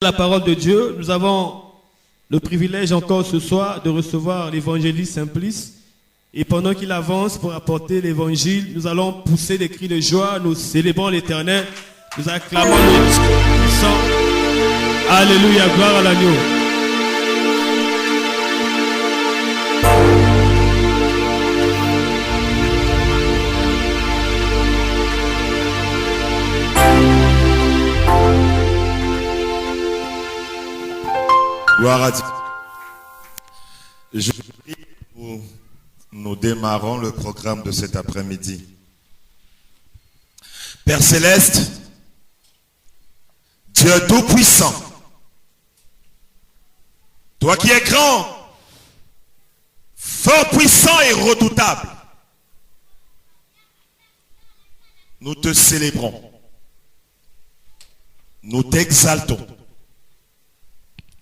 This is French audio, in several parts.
La parole de Dieu, nous avons le privilège encore ce soir de recevoir l'évangéliste Simplice. Et pendant qu'il avance pour apporter l'évangile, nous allons pousser des cris de joie, nous célébrons l'Éternel, nous acclamons le puissant. Alléluia, gloire à l'agneau. Gloire à Dieu. Je prie pour nous démarrons le programme de cet après-midi. Père Céleste, Dieu Tout-Puissant, toi qui es grand, fort puissant et redoutable, nous te célébrons, nous t'exaltons.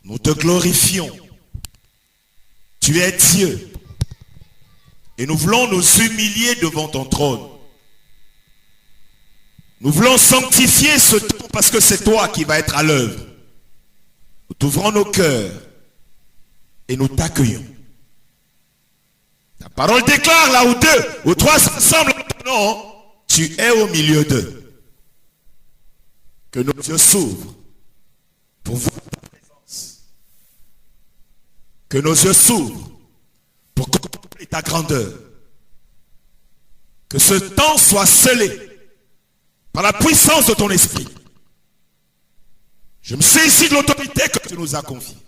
Nous te glorifions. Tu es Dieu. Et nous voulons nous humilier devant ton trône. Nous voulons sanctifier ce temps parce que c'est toi qui vas être à l'œuvre. Nous t'ouvrons nos cœurs et nous t'accueillons. Ta parole déclare là où deux ou trois s'assemblent en ton nom, tu es au milieu d'eux. Que nos yeux s'ouvrent pour voir. Que nos yeux s'ouvrent pour contempler ta grandeur. Que ce temps soit scellé par la puissance de ton esprit. Je me saisis de l'autorité que tu nous as confiée.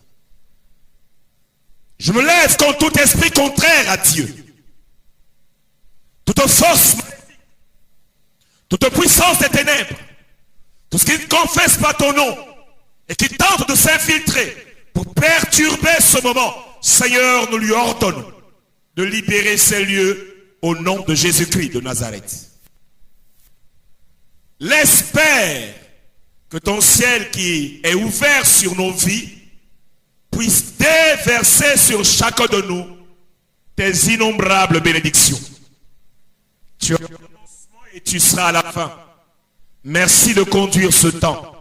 Je me lève contre tout esprit contraire à Dieu. Toute force, toute puissance des ténèbres, tout ce qui ne confesse pas ton nom et qui tente de s'infiltrer pour perturber ce moment, Seigneur, nous lui ordonnons de libérer ces lieux au nom de Jésus-Christ de Nazareth. Laisse, Père, que ton ciel qui est ouvert sur nos vies puisse déverser sur chacun de nous tes innombrables bénédictions. Tu es au commencement et tu seras à la fin. Merci de conduire ce temps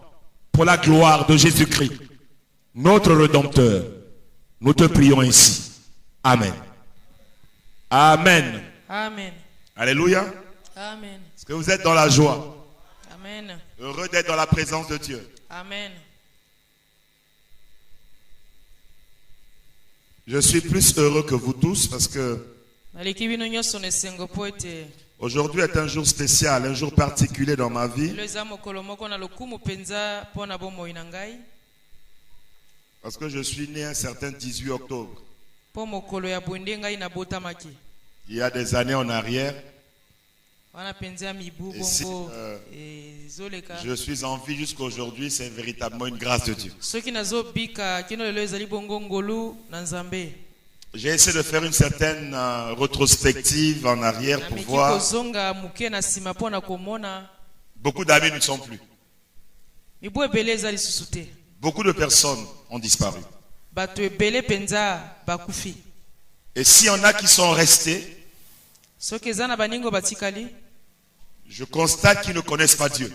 pour la gloire de Jésus-Christ. Notre Rédempteur, nous te prions ainsi. Amen. Amen. Amen. Alléluia. Amen. Est-ce que vous êtes dans la joie? Amen. Heureux d'être dans la présence de Dieu. Amen. Je suis plus heureux que vous tous parce que aujourd'hui est un jour spécial, un jour particulier dans ma vie. Parce que je suis né un certain 18 octobre. Il y a des années en arrière. Et si je suis en vie jusqu'à aujourd'hui, c'est véritablement une grâce de Dieu. J'ai essayé de faire une certaine rétrospective en arrière pour voir. Beaucoup d'amis ne sont plus. Beaucoup de personnes ont disparu. Et s'il y en a qui sont restés, je constate qu'ils ne connaissent pas Dieu.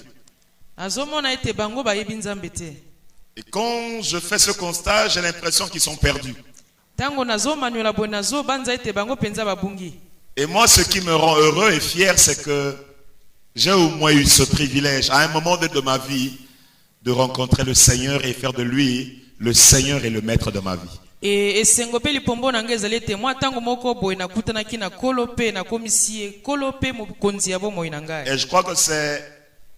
Et quand je fais ce constat, j'ai l'impression qu'ils sont perdus. Et moi, ce qui me rend heureux et fier, c'est que j'ai au moins eu ce privilège, à un moment de ma vie, de rencontrer le Seigneur et faire de lui le Seigneur et le Maître de ma vie. Et je crois que c'est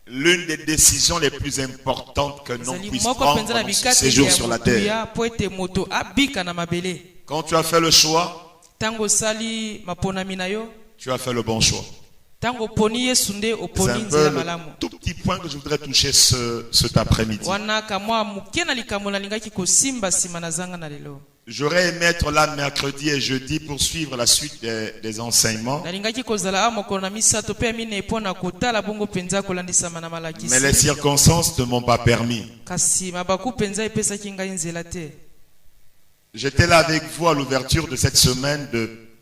l'une des décisions les plus importantes que l'on puisse prendre dans ce séjour sur la terre. Quand tu as fait le choix, tu as fait le bon choix. C'est un peu le tout petit point que je voudrais toucher cet après-midi. J'aurais aimé être là mercredi et jeudi pour suivre la suite des enseignements. Mais les circonstances ne m'ont pas permis. J'étais là avec vous à l'ouverture de cette semaine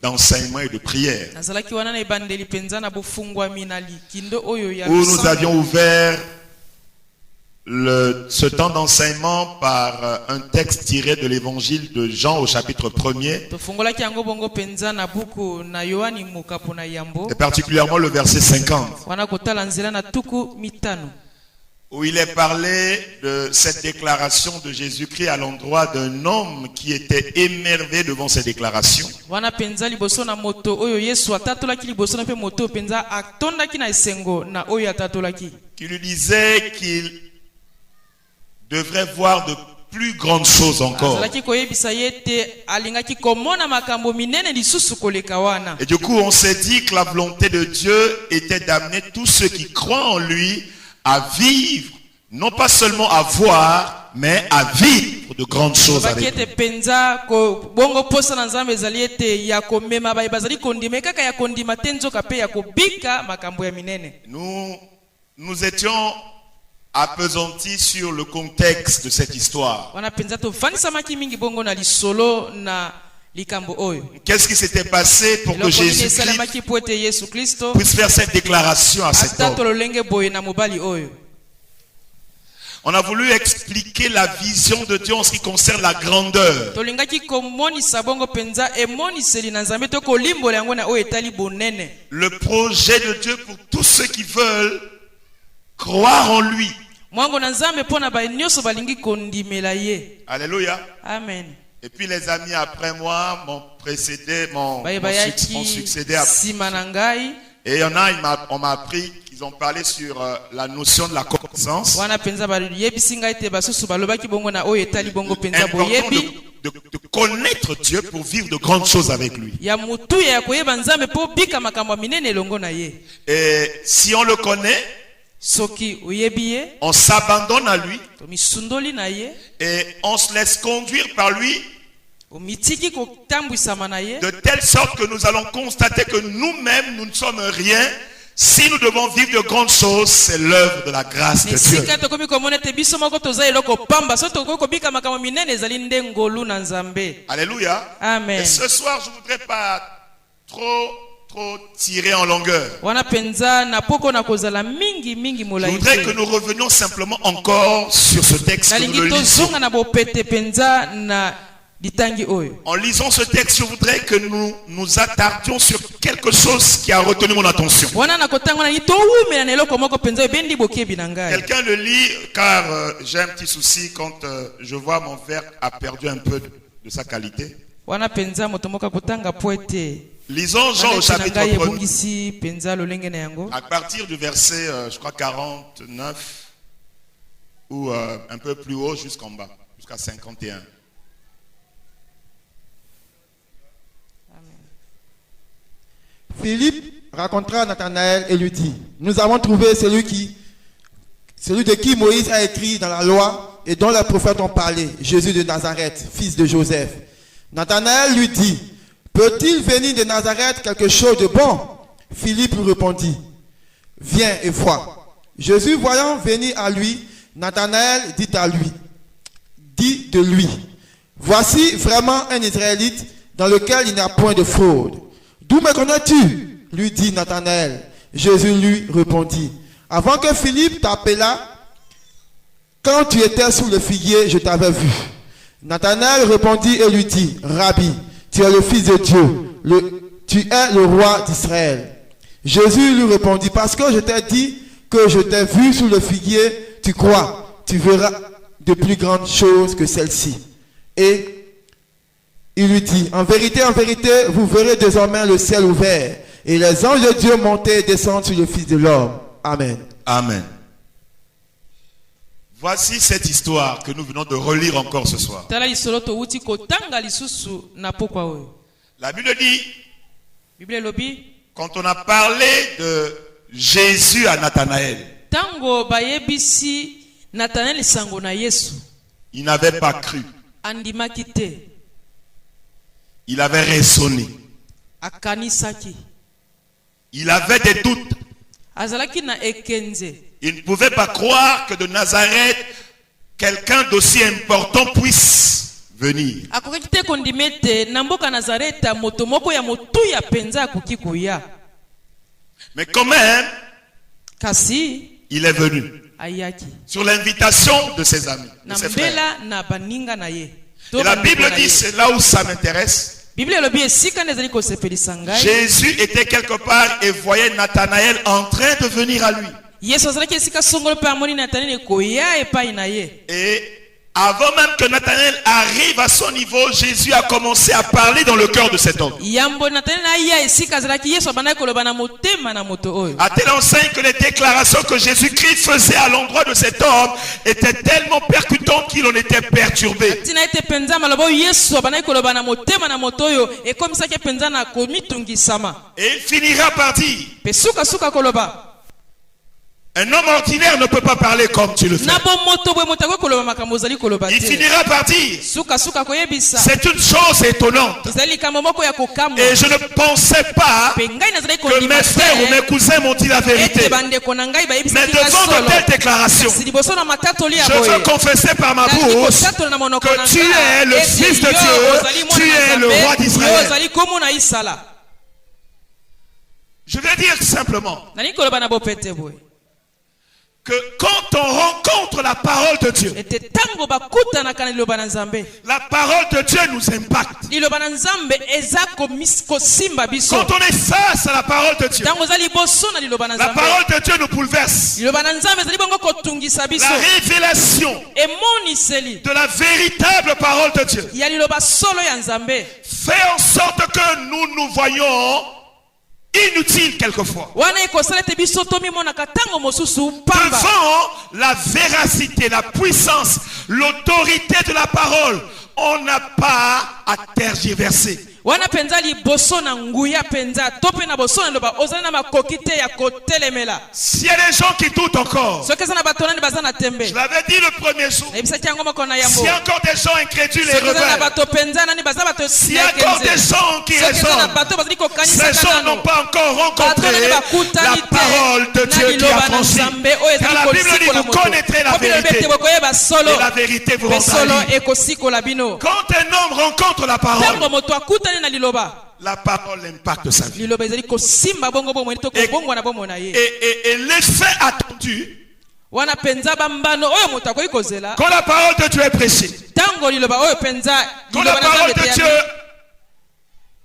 d'enseignement et de prière, où nous avions ouvert ce temps d'enseignement par un texte tiré de l'évangile de Jean au chapitre 1er. Et particulièrement le verset 50. Où il est parlé de cette déclaration de Jésus-Christ à l'endroit d'un homme qui était émerveillé devant ces déclarations. Qui lui disait qu'il devrait voir de plus grandes choses encore. Et du coup, on s'est dit que la volonté de Dieu était d'amener tous ceux qui croient en lui à vivre, non pas seulement à voir, mais à vivre de grandes choses avec lui. Nous étions appesantis sur le contexte de cette histoire. Qu'est-ce qui s'était passé pour que Jésus-Christ puisse faire cette déclaration à cet homme? On a voulu expliquer la vision de Dieu en ce qui concerne la grandeur. Le projet de Dieu pour tous ceux qui veulent croire en lui. Alléluia. Amen. Et puis les amis après moi m'ont précédé, m'ont succédé après. Et il y en a, on m'a appris qu'ils ont parlé sur la notion de la connaissance. De connaître Dieu pour vivre de grandes choses avec lui. Et si on le connaît, on s'abandonne à lui et on se laisse conduire par lui de telle sorte que nous allons constater que nous-mêmes nous ne sommes rien. Si nous devons vivre de grandes choses, c'est l'œuvre de la grâce de Dieu. Alléluia. Amen. Et ce soir, je ne voudrais pas trop tirer en longueur. Je voudrais que nous revenions simplement encore sur ce texte que nous le lisons. En lisant ce texte, je voudrais que nous nous attardions sur quelque chose qui a retenu mon attention. Quelqu'un le lit, car j'ai un petit souci quand je vois mon verre a perdu un peu de sa qualité. Lisons Jean au chapitre 1, à partir du verset, je crois 49, ou un peu plus haut jusqu'en bas, jusqu'à 51. Philippe rencontra Nathanaël et lui dit: nous avons trouvé celui de qui Moïse a écrit dans la loi et dont les prophètes ont parlé, Jésus de Nazareth, fils de Joseph. Nathanaël lui dit: peut-il venir de Nazareth quelque chose de bon? Philippe lui répondit: viens et vois. Jésus voyant venir à lui, Nathanaël dit de lui: voici vraiment un Israélite dans lequel il n'y a point de fraude. D'où me connais-tu? Lui dit Nathanaël. Jésus lui répondit: avant que Philippe t'appelât, quand tu étais sous le figuier, je t'avais vu. Nathanaël répondit et lui dit: Rabbi, tu es le Fils de Dieu, tu es le roi d'Israël. Jésus lui répondit: parce que je t'ai dit que je t'ai vu sous le figuier, tu crois, tu verras de plus grandes choses que celles-ci. Et il lui dit: en vérité, vous verrez désormais le ciel ouvert et les anges de Dieu monter et descendre sur le Fils de l'homme. Amen. Amen. Voici cette histoire que nous venons de relire encore ce soir. La Bible dit, quand on a parlé de Jésus à Nathanaël, il n'avait pas cru. Il avait raisonné. Il avait des doutes. Il ne pouvait pas croire que de Nazareth, quelqu'un d'aussi important puisse venir. Mais quand même, il est venu. ayaki. Sur l'invitation de ses amis, de Na ses frères. mbela na baninga na ye. Et la Bible dit, c'est là où ça m'intéresse. Bible elobi esika nezali kosepelisa ngai. Jésus était quelque part et voyait Nathanaël en train de venir à lui. Yesu azalaki esika songolo pe amoni Nathanael ekoya epai na ye. Et avant même que Nathanaël arrive à son niveau, Jésus a commencé à parler dans le cœur de cet homme. Yambo Nathanael aya esika azalaki Yesu abandaki koloba na motema na moto oyo. À telle enseigne que les déclarations que Jésus-Christ faisait à l'endroit de cet homme étaient tellement percutantes qu'il en était perturbé. Tina ete penza malobo Yesu abandaki koloba na motema na moto oyo ekomisaki penza na komitungisama. Et il finira par dire, Pe suka suka koloba. un homme ordinaire ne peut pas parler comme tu le fais. Na bo moto bwe moto koloba makambo zali koloba Il te. finira par dire, Suka suka koyebisa. c'est une chose étonnante. Zali kama moko ya kokamwa. Et je ne pensais pas Pe ngai nazali que kondima mes frères ou mes cousins m'ont dit la vérité. ete bandeko na ngai bayebisa Mais devant de telles déclarations, si liboso na matatoli ya je veux boye. confesser par ma bouche que tu es le Fils de Dieu, tu es le roi d'Israël. ozali komo na isala. Je vais dire simplement Nani koloba na bo pete boye. que quand on rencontre la parole de Dieu, Ete tango bakuta na kana liloba na Nzambe. la parole de Dieu nous impacte. Liloba na Nzambe eza ko simba biso. Quand on est face à la parole de Dieu, Tango zali boso na liloba na la Nzambe. parole de Dieu nous bouleverse. Liloba na Nzambe zali bongo kotungisa biso. La révélation Emoniseli de la véritable parole de Dieu ya liloba solo ya Nzambe. fait en sorte que nous nous voyons inutiles quelquefois. Wana ekosala te biso tomimona katango mosusu pamba. Devant la véracité, la puissance, l'autorité de la parole, on n'a pas à tergiverser. Wana penza liboso na nguya penza tope na boso na loba ozali na makokite ya kotelemela. S'il y a des gens qui doutent encore, Soki eza na bato nani baza na tembe. je l'avais dit le premier jour, Nayebisaki yango moko na yambo. s'il y a encore des gens incrédules et Soki eza na rebelles, bato penza nani baza bato s'il y a encore des gens qui Soki eza na raisonnent, bato bazali ces kokanisaka gens n'ont nano. pas encore Bato rencontré nani bakutani la parole de te Dieu na qui a liloba na franchi. Nzambe oyo Car ezali la Bible dit, kosikola vous moto. connaîtrez la Po Bible vérité. ete bokoyeba solo. Et la vérité vous Pe solo rendra libre. ekosikola bino. Quand un homme rencontre la parole, Tango moto akutani na liloba. la parole impacte sa vie. Liloba ezali kosimba bongo bomo to kobongo na bomo na ye. Et l'effet attendu, Wana penza bambano oyo moto akoki kozela. quand la parole de Dieu est prêchée, Tango liloba oyo penza quand la liloba na parole Nzambe de te Dieu yami.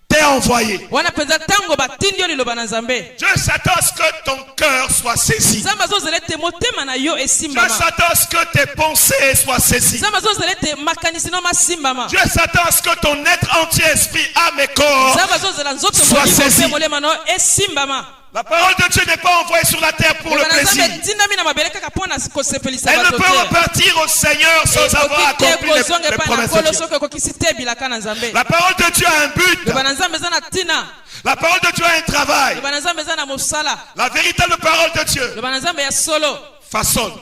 t'est envoyée, Wana penza tango batindi yo liloba na Nzambe. Dieu s'attend à ce que ton cœur soit saisi. Nzambe azozela ete motema na yo Dieu esimbama. s'attend à ce que tes pensées soient saisies. Nzambe azozela ete makanisi no masimbama. Dieu s'attend à ce que ton être entier, esprit, âme et corps. Nzambe azozela nzoto Sois molimo saisi. pe molema no esimbama. La parole de Dieu n'est pas envoyée sur la terre pour le Liloba na Nzambe plaisir. etindami na mabele kaka mpona kosepelisa Elle ne bato peut te. repartir au Seigneur sans avoir Ekoki te accompli kozonga les epai na promesses de nkolo Dieu. soki ekokisi te bilaka na Nzambe. La parole de Dieu a un but. Liloba na Nzambe eza na tina. La parole de Dieu a un travail. Liloba na Nzambe eza na mosala. La véritable parole de Dieu Liloba na Nzambe ya solo. façonne,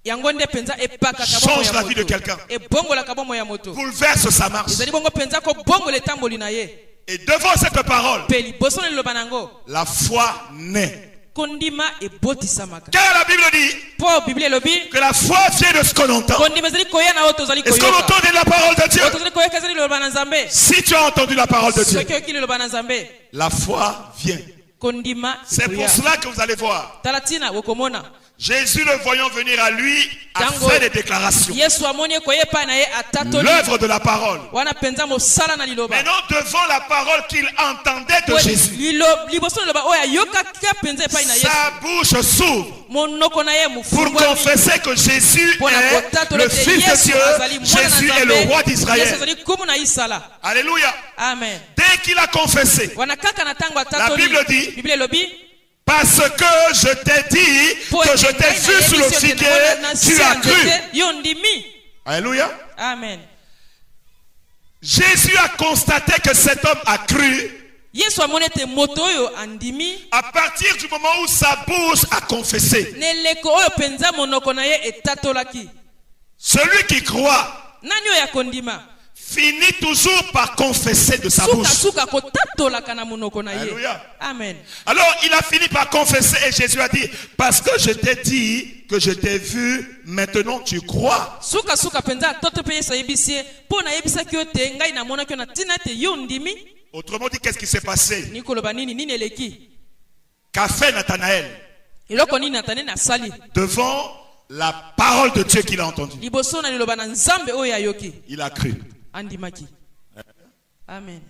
Yango nde penza epakaka change bomo ya la vie de moto. quelqu'un, Ebongolaka bomo ya moto. bouleverse sa marche. Ezali bongo penza kobongola etamboli na ye. Et devant cette parole, Pe liboso na liloba nango. la foi naît. Kondima ebotisamaka. Car la Bible dit Po Biblia elobi que la foi vient de ce qu'on entend. kondima ezali koya na oyo tozali Est-ce qu'on koyoka. entend de la parole de Dieu? Oyo tozali koyoka ezali liloba na Nzambe. Si tu as entendu la parole de Dieu, Soki oyoki liloba na Nzambe, la foi vient. kondima C'est pour ekoya. cela que vous allez voir. Tala tina bokomona. Jésus le voyant venir à lui a Tango. fait des déclarations. Yesu amoni ekoya epai na ye atatoli. L'œuvre de la parole. Wana penza mosala na liloba. Maintenant, devant la parole qu'il entendait de Jésus, Liboso na liloba oyo ayokaka penza epai na Yesu. sa bouche s'ouvre Monoko na ye pour mufungwa. confesser que Jésus Mpona est kotatolo le te Fils de Yesu Dieu, azali mwana na Jésus est Nzambe. le roi Yesu d'Israël. azali kumu na Isala. Alléluia. Amen. Dès qu'il a confessé, Wana kaka na tango la atatoli. Bible dit, Biblia elobi parce que je t'ai dit que je t'ai vu sous le figuier, tu as cru. Yo ndimi. Alléluia. Amen. Jésus a constaté que cet homme a cru Yesu amoni ete moto oyo andimi. à partir du moment où sa bouche a confessé. Neleko oyo penza monoko na ye etatolaki. Celui qui croit Nani oyo akondima? finit toujours par confesser de sa Suka bouche. suka kotatolaka na monoko na ye. Alléluia. Amen. Alors il a fini par confesser et Jésus a dit, parce que je t'ai dit que je t'ai vu, maintenant tu crois. Suka suka penza toto pe Yesu ayebisie po na yebisaki yo te ngai na monaki yo na tina te yo ndimi. Autrement dit, qu'est-ce qui s'est passé? Nikoloba nini nini eleki. Qu'a fait Nathanaël Eloko nini Nathanael asali. devant la parole de Dieu qu'il a entendue. liboso na liloba na nzambe oyo ayoki Il a cru. andimaki. Amen.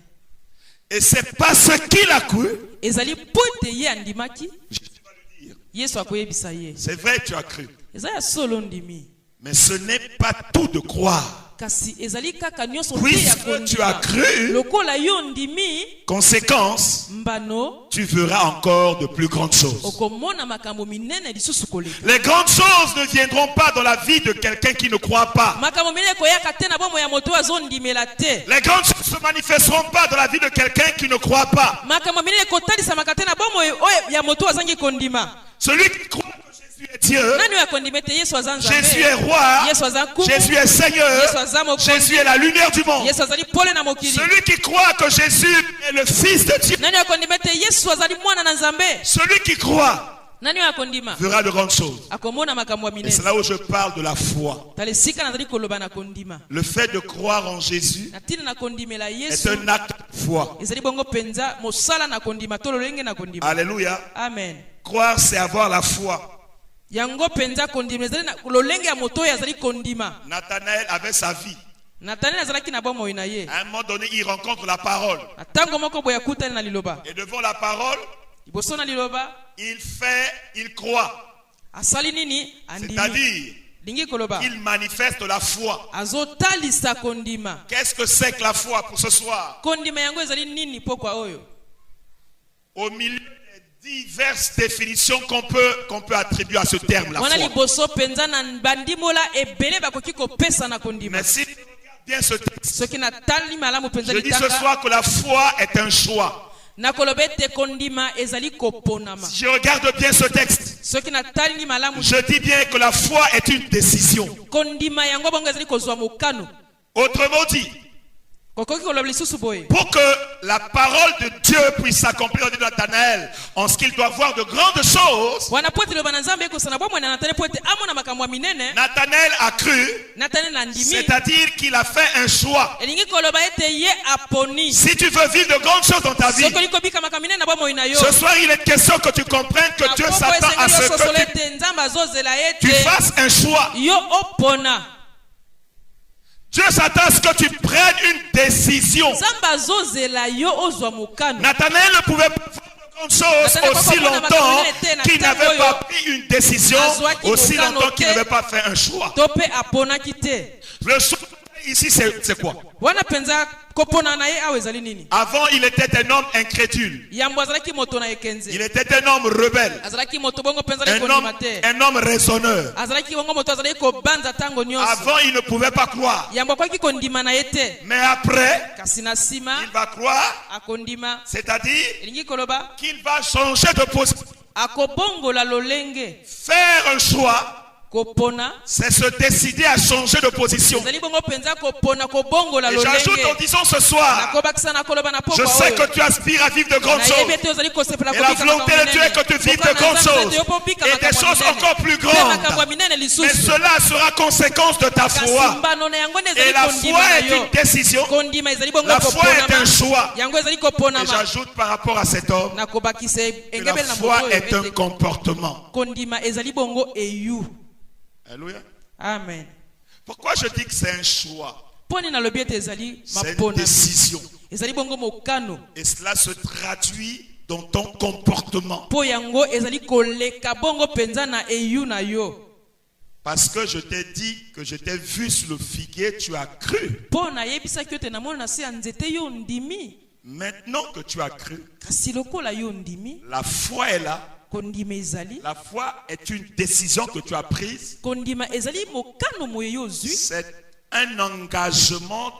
Et c'est parce qu'il a cru. Ezali pote ye andimaki. Jésus va le dire. Yesu akoyebisa ye. C'est vrai, tu as cru. Eza ya solo ndimi. Mais ce n'est pas tout de croire. Kasi ezali kaka nyonso te ya Puisque tu as kondima. cru, Lokola yo ndimi conséquence, mbano tu verras encore de plus grandes choses. okomona makambo minene lisusu koleka. Les grandes choses ne viendront pas dans la vie de quelqu'un qui ne croit pas. Makambo minene koyaka te na bomo ya moto azondimela te. Les grandes choses ne se manifesteront pas dans la vie de quelqu'un qui ne croit pas. Makambo minene kotalisamaka te na bomo oyo ya moto azangi kondima. Celui qui croit que Jésus est Dieu, Nani oyo akondima ete Yesu aza Nzambe? Jésus est roi, Yesu aza nkumu. Jésus est Seigneur, Yesu aza mokonzi. Jésus est la lumière du monde. Yesu azali pole na mokili. Celui qui croit que Jésus est le Fils de Dieu, Nani oyo akondima ete Yesu azali mwana na Nzambe? celui qui croit Nani oyo akondima? verra de grandes choses. Akomona makambo ya Et minene. c'est là où je parle de la foi. Tala esika nazali koloba na kondima. Le fait de croire en Jésus Na ntina na kondimela est Yesu. un acte de foi. Ezali bongo penza mosala na kondima to lolenge na kondima. Alléluia. Amen. Croire, c'est avoir la foi. Yango penza kondima ezali na lolenge ya moto oyo azali kondima. Nathanaël avait sa vie. Nathanael azalaki na bomoi na ye. À un moment donné, il rencontre la parole. Na tango moko boya kutani na liloba. Et devant la parole, Liboso na liloba il croit. asali nini? Andimi. C'est-à-dire, Lingi koloba. il manifeste la foi. Azotalisa kondima. Qu'est-ce que c'est que la foi pour ce soir? Kondima yango ezali nini pokwa oyo? Au milieu des diverses définitions qu'on peut attribuer à ce terme, la Wana foi. liboso penza na bandimola ebele bakoki kopesa na kondima. Mais si tu regardes bien ce texte, Soki na tali malamu penza je dis ce litanga. soir que la foi est un choix. Na kolobete kondima ezali koponama. Si je regarde bien ce texte, Soki na tali malamu. je dis bien que la foi est une décision. Kondima yango bongo ezali kozwa mokano. Autrement dit, Kokoki koloba lisusu boye. pour que la parole de Dieu puisse s'accomplir dans Nathanaël, en ce qu'il doit voir de grandes choses, Wana pote loba na Nzambe ekosana bomwe na Nathanael pote amona makambo ya minene. Nathanaël a cru, Nathanael na ndimi. c'est-à-dire qu'il a fait un choix. Elingi koloba ete ye aponi. Si tu veux vivre de grandes choses dans ta vie, Soko liko bika makambo minene na bomoi na yo. ce soir il est question que tu comprennes que Dieu s'attend à ce que tu fasses un choix. Yo opona. Dieu s'attend à ce que tu prennes une décision. Nzamba zozela yo ozwa mokano. Nathanaël ne pouvait pas faire de grandes choses aussi longtemps qu'il n'avait pas pris une décision, aussi longtemps qu'il n'avait pas fait un choix. Tope apona kite. Le choix ici, c'est quoi? Wana penza kopona na ye awe zali nini? Avant, il était un homme incrédule. Yambo azalaki moto na ekenze. Il était un homme rebelle. Azalaki moto bongo penza le kondima te. Un homme raisonneur. Azalaki bongo moto azalaki ko banza tango nyonso. Avant, il ne pouvait pas croire. Yambo kwaki kondima na yete. Mais après, Kasi na sima il va croire, akondima. c'est-à-dire Elingi koloba qu'il va changer de position. akobongola lolenge. Faire un choix, Kopona. c'est se décider à changer de position. Ezali bongo penza kopona kobongola Et j'ajoute en lolenge. disant ce soir, Nakobakisa na koloba na poko je sais oyo. que tu aspires à vivre de grandes choses. Et la volonté de Dieu est que tu vives de grandes choses. Et des choses encore plus grandes. Mais cela sera conséquence de ta foi. Et la foi est une décision. La foi est un choix. Et j'ajoute par rapport à cet homme que la foi est un comportement. Kondima ezali bongo eyu. Alléluia. Amen. Pourquoi je dis que c'est un choix? Poni na lobi ete ezali C'est une mapona. décision. Ezali bongo mokano. Et cela se traduit dans ton comportement. Po yango ezali koleka bongo penza na eyu na yo. Parce que je t'ai dit que je t'ai vu sur le figuier, tu as cru. Po na yebisaki yo te na mona na se ya nzete yo ndimi. Maintenant que tu as cru, Kasi lokola yo ndimi, la foi est là. kondima ezali. La foi est une décision que tu as prise. Kondima ezali mokano moye yo zwi. C'est un engagement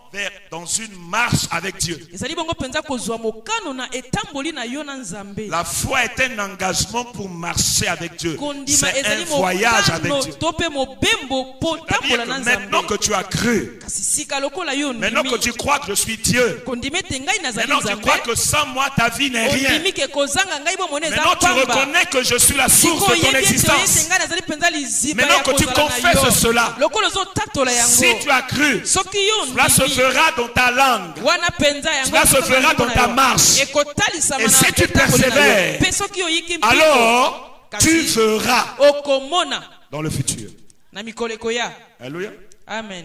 dans une marche avec Dieu. Ezali bongo penza kozwa mokano na etamboli na yo na Nzambe. La foi est un engagement pour marcher avec Dieu. Kondima C'est un ezali voyage avec mokano Dieu. tope mobembo po C'est-à-dire tambola que na maintenant Nzambe. que tu as cru, Kasi sika lokola yo maintenant que ndimi. tu crois que je suis Dieu, Kondima ete ngai nazali maintenant tu crois Nzambe. que sans moi ta vie n'est rien, Ondimi ke kozanga ngai bo mone maintenant za tu pamba. reconnais que je suis la source Siko de ton yebi ete existence. oyete ngai nazali penza liziba Maintenant ya que tu kozala na confesses yo. cela, Lokolo zotatola si yango. tu as cru, Soki yo cela se ndimi. fera dans ta langue. Wana penza yango. Cela se fera dans ta marche. Ekotalisama Et na si tu etamboli na yo. persévères, Pe soki oyiki mpiko, alors tu kasi verras okomona dans le futur. na mikoleko ya. Alléluia. Amen.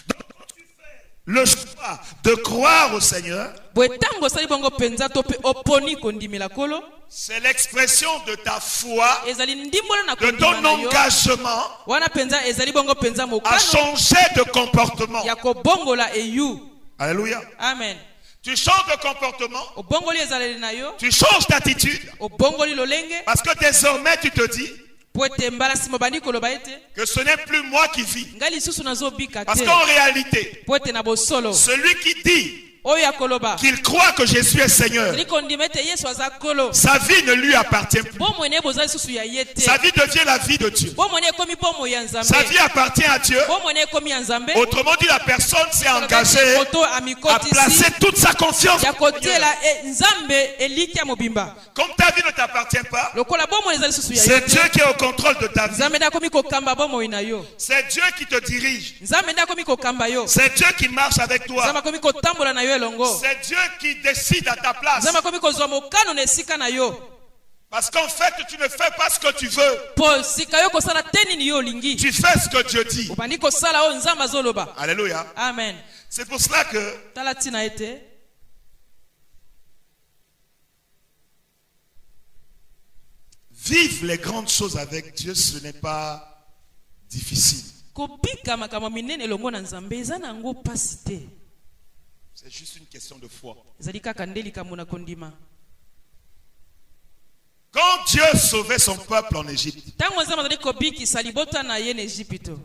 Donc, tu fais le choix de croire au Seigneur. Bwetango sali bongo penza to pe oponi kondimela kolo. C'est l'expression de ta foi, Ezali ndimbola na de kondima ton na yo. engagement Wana penza ezali bongo penza à mokano changer de comportement. ya kobongola eyu. Alléluia. Amen. Tu changes de comportement, Obongoli ezali na yo. tu changes d'attitude, Obongoli lolenge. parce que désormais tu te dis Pwete mbala simo bandi koloba ete. que ce n'est plus moi qui vis. Ngali susu nazo bika Parce te. qu'en réalité, Pwete na bosolo. celui qui dit Oyo ya koloba. qu'il croit que Jésus est Seigneur, Zali kondimete Yesu aza kolo. sa vie ne lui appartient plus. Bo mwene bozali susu ya yete. Sa vie devient la vie de Dieu. Bo mwene komi pomo ya nzambe. Sa vie appartient à Dieu. Bo mwene komi ya nzambe. Autrement dit, la personne s'est engagée Moto à amikoti placer toute sa confiance. ya kotela nzambe eliki ya mobimba. Comme ta vie ne t'appartient pas, Lokola bo mwene ezali susu ya c'est yete. Dieu qui est au contrôle de ta vie. Nzambe nda komi kokamba bo mwene na yo. C'est Dieu qui te dirige. Nzambe nda komi kokamba yo. C'est Dieu qui marche avec toi. Nzambe komi kotambola na yo elongo. C'est Dieu qui décide à ta place. Nzambe komi kozwa mokano na esika na yo. Parce qu'en fait, tu ne fais pas ce que tu veux. Po sika yo kosala teni ni yo olingi. Tu fais ce que Dieu dit. Obandi kosala oyo nzambe azoloba. Alléluia. Amen. C'est pour cela que Tala tina ete. vivre les grandes choses avec Dieu, ce n'est pas difficile. Kopika makambo minene elongo na nzambe eza nango pasi te. C'est juste une question de foi. Ezali kaka nde likambo na kondima. Quand Dieu sauvait son peuple en Égypte, Tango nzambe azali kobikisa libota na ye na Ejipito.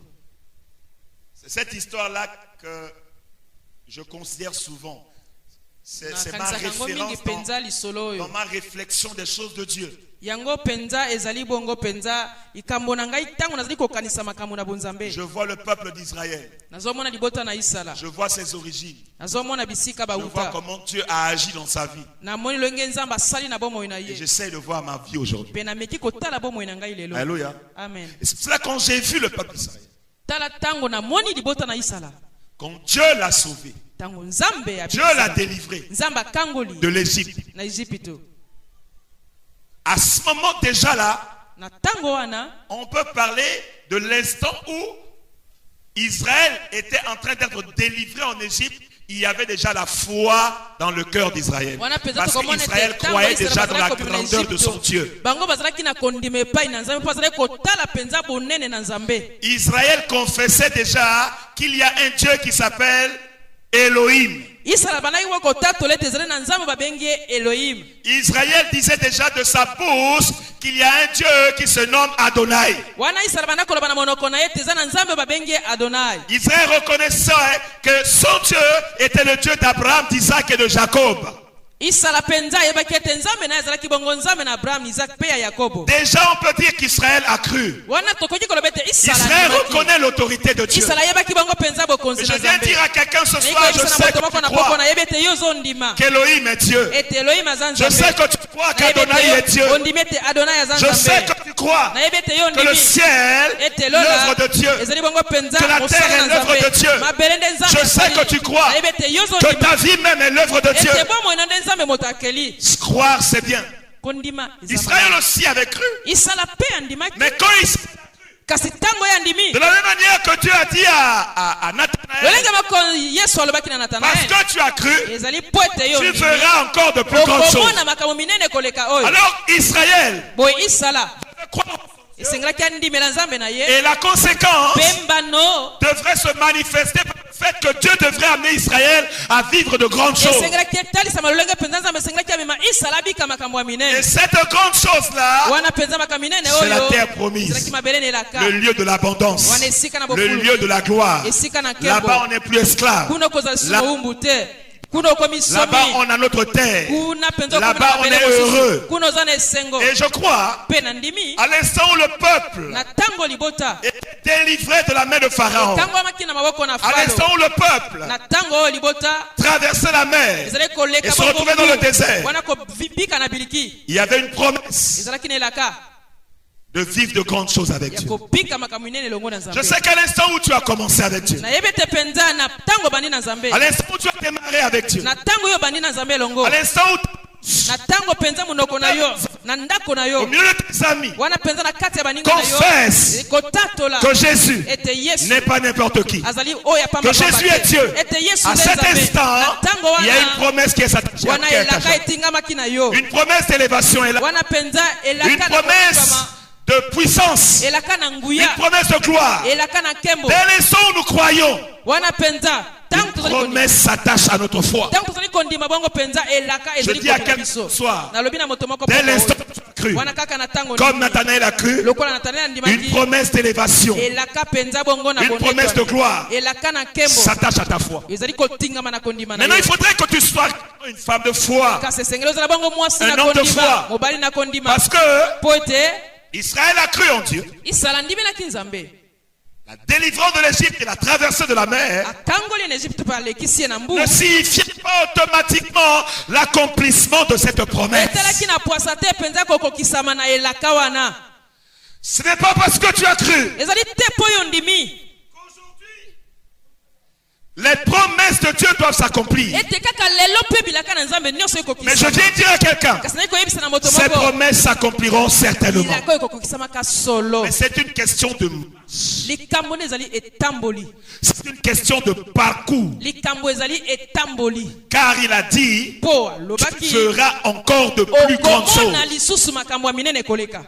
c'est cette histoire-là que je considère souvent. C'est ma Nakanisaka yango mingi référence penza lisolo dans oyo. ma réflexion des choses de Dieu. Yango penza ezali bongo penza ikambo na ngai tango nazali kokanisa makambo na bonzambe. Je vois le peuple d'Israël. Nazomona libota na Isala. Je vois ses origines. Nazomona bisika Je vois bauta. comment Dieu a agi dans sa vie. Na moni lenge nzambe asali na bomoi na Et ye. j'essaie de voir ma vie aujourd'hui. Pe na meki kotala bomoi na ngai lelo. Alléluia. Amen. Et c'est pour cela quand j'ai vu le peuple d'Israël, Tala tango na moni libota na Isala. quand Dieu l'a sauvé, Tango nzambe Dieu l'a délivré nzambe akangoli de l'Égypte. na Ejipito. À ce moment déjà là, Na tango wana on peut parler de l'instant où Israël était en train d'être délivré en Égypte. Il y avait déjà la foi dans le cœur d'Israël. Parce qu'Israël croyait déjà dans la grandeur de son Dieu. Bango bazalaki na kondime pai na nzambe bazalaki kotala penza bonene na nzambe. Israël confessait déjà qu'il y a un Dieu qui s'appelle Elohim. Isala banaki wa kotatole tezele na nzambe babengi Elohim. Israël disait déjà de sa bouche qu'il y a un Dieu qui se nomme Adonai. Wana Isala banaki koloba na monoko na ye tezana na nzambe babengi Adonai. Israël reconnaissait que son Dieu était le Dieu d'Abraham, d'Isaac et de Jacob. Isala penza yebaki ete nzambe na ezalaki bongo nzambe na Abraham, Isaac pe ya Yakobo. Déjà on peut dire qu'Israël a cru. Wana tokoki koloba ete Israël Isala reconnaît l'autorité de Dieu. Isala yebaki bongo penza bokonzi Et na je viens nzambe. dire à quelqu'un ce soir, je sais que tu crois na yebete yo zondima. qu'Elohim est Dieu. Ete Elohim azan Je sais que tu crois qu'Adonai est Dieu. Ondimi ete Adonai azan Je sais nzambe. que tu crois Na yebete yo que le ondimi. ciel Ete est lola. l'œuvre de Dieu. Ezali bongo penza Que la mosala terre est na l'œuvre nzambe. de Dieu. Mabelende nzambe. Je sais que tu crois Na yebete yo que zondima. ta vie même est l'œuvre de Dieu. Ete bomo na nzambe motakeli. Croire, c'est bien. Kondima. Israël aussi avait cru. Isala pe andimaki. Mais quand il... Kasi tango ya ndimi. De la même manière que Dieu a dit à Nathanaël, Lolenge bako Yesu alobaki na parce Nathanael. que tu as cru, Ezali poete yo. tu verras encore de plus grandes choses. Okomona makambo minene koleka oyo. Alors Israël Boy Isala. croit Esengelaki andimela nzambe na ye. et la conséquence Pembano. devrait se manifester par le fait que Dieu devrait amener Israël à vivre de grandes choses. Esengelaki etalisa malolenge penza nzambe esengelaki amema Isala bika makambo ya Et minene. cette grande chose-là, Wana penza makambo minene c'est la oyo. terre promise, Esengelaki mabelene elaka. le lieu de l'abondance, Wana esika na le bofulu. lieu de la gloire. Esika na kembo. Là-bas, on n'est plus esclave. Kuno kozala Là- sumbu te. Kuno komi somi. Là-bas, on a notre terre. Kuna penza Là-bas, on est heureux. Kuno zana esengo. Et je crois, Pe na ndimi. à l'instant où le peuple Na tango libota. était délivré de la main de Pharaon, Tango amaki na maboko na à l'instant Faro. où le peuple Na tango oyo libota. traversait la mer Ezali koleka et se retrouvait dans le désert, Wana ko bika na biliki. il y avait une promesse Ezalaki na elaka. de vivre de grandes choses avec Ya Dieu. ko bika makambo minene longo na Je nzambe. sais qu'à l'instant où tu as commencé avec Dieu, Na yebete penza na tango bandi na nzambe. à l'instant où tu as démarré avec Dieu, Na tango yo bandi na nzambe longo. à l'instant où tu as na tango penza munoko na yo na ndako na au yo milieu de tes amis, wana penza na kati ya baninga na yo confesse kotatola que Jésus ete Yesu n'est pas n'importe qui. azali oya pamba Que Jésus est Dieu. ete Yesu À cet nzambe. instant, Na tango il y a une wana promesse qui est attachée. wana elaka etingamaki na yo Une promesse d'élévation est là. wana penza Une elaka na promesse kokama, de puissance. elaka na Une nguya promesse de gloire. elaka na kembo Dès l'instant où nous croyons, wana penza tango une tozali kondima promesse s'attache à notre foi. tango tozali kondima bongo penza elaka ezali dis à kokoma quelqu'un biso ce soir, nalobi na moto moko Dès poko l'instant oyo. où tu as cru, wana kaka na tango comme nini, Nathanaël a cru, lokola Nathanael une andimaki promesse d'élévation elaka penza bongo na Une bonetwa. promesse de gloire elaka na kembo s'attache à ta foi. ezali kotingama na kondima na Maintenant, yo il faudrait que tu sois une femme de foi. kasi esengeli ozala bongo mwasi Un na homme de kondima foi. mobali na kondima Parce que po ete Israël a cru en Dieu. isala ndimelaki nzambe La délivrance de l'Égypte et la traversée de la mer atangoli na egypte mpe alekisi ye na mbu ne signifie pas automatiquement l'accomplissement de cette promesse. etalaki na pwasa te penza kokokisama na elaka wana Ce n'est pas parce que tu as cru. ezali te mpo oyo ndimi Les promesses de Dieu doivent s'accomplir. ete kaka lelo mpe bilaka na nzambe nyonso Mais je ekokisama viens dire à quelqu'un, kasi nayi koyebisa na moto ces moko promesses s'accompliront certainement. bilaka oyo ekokokisamaka solo Mais c'est une question de likambo nde ezali etamboli c'est une question de parcours. likambo ezali etamboli Car il a dit, mpo tu alobaki feras encore de plus grandes choses. okomona lisusu makambo ya minene koleka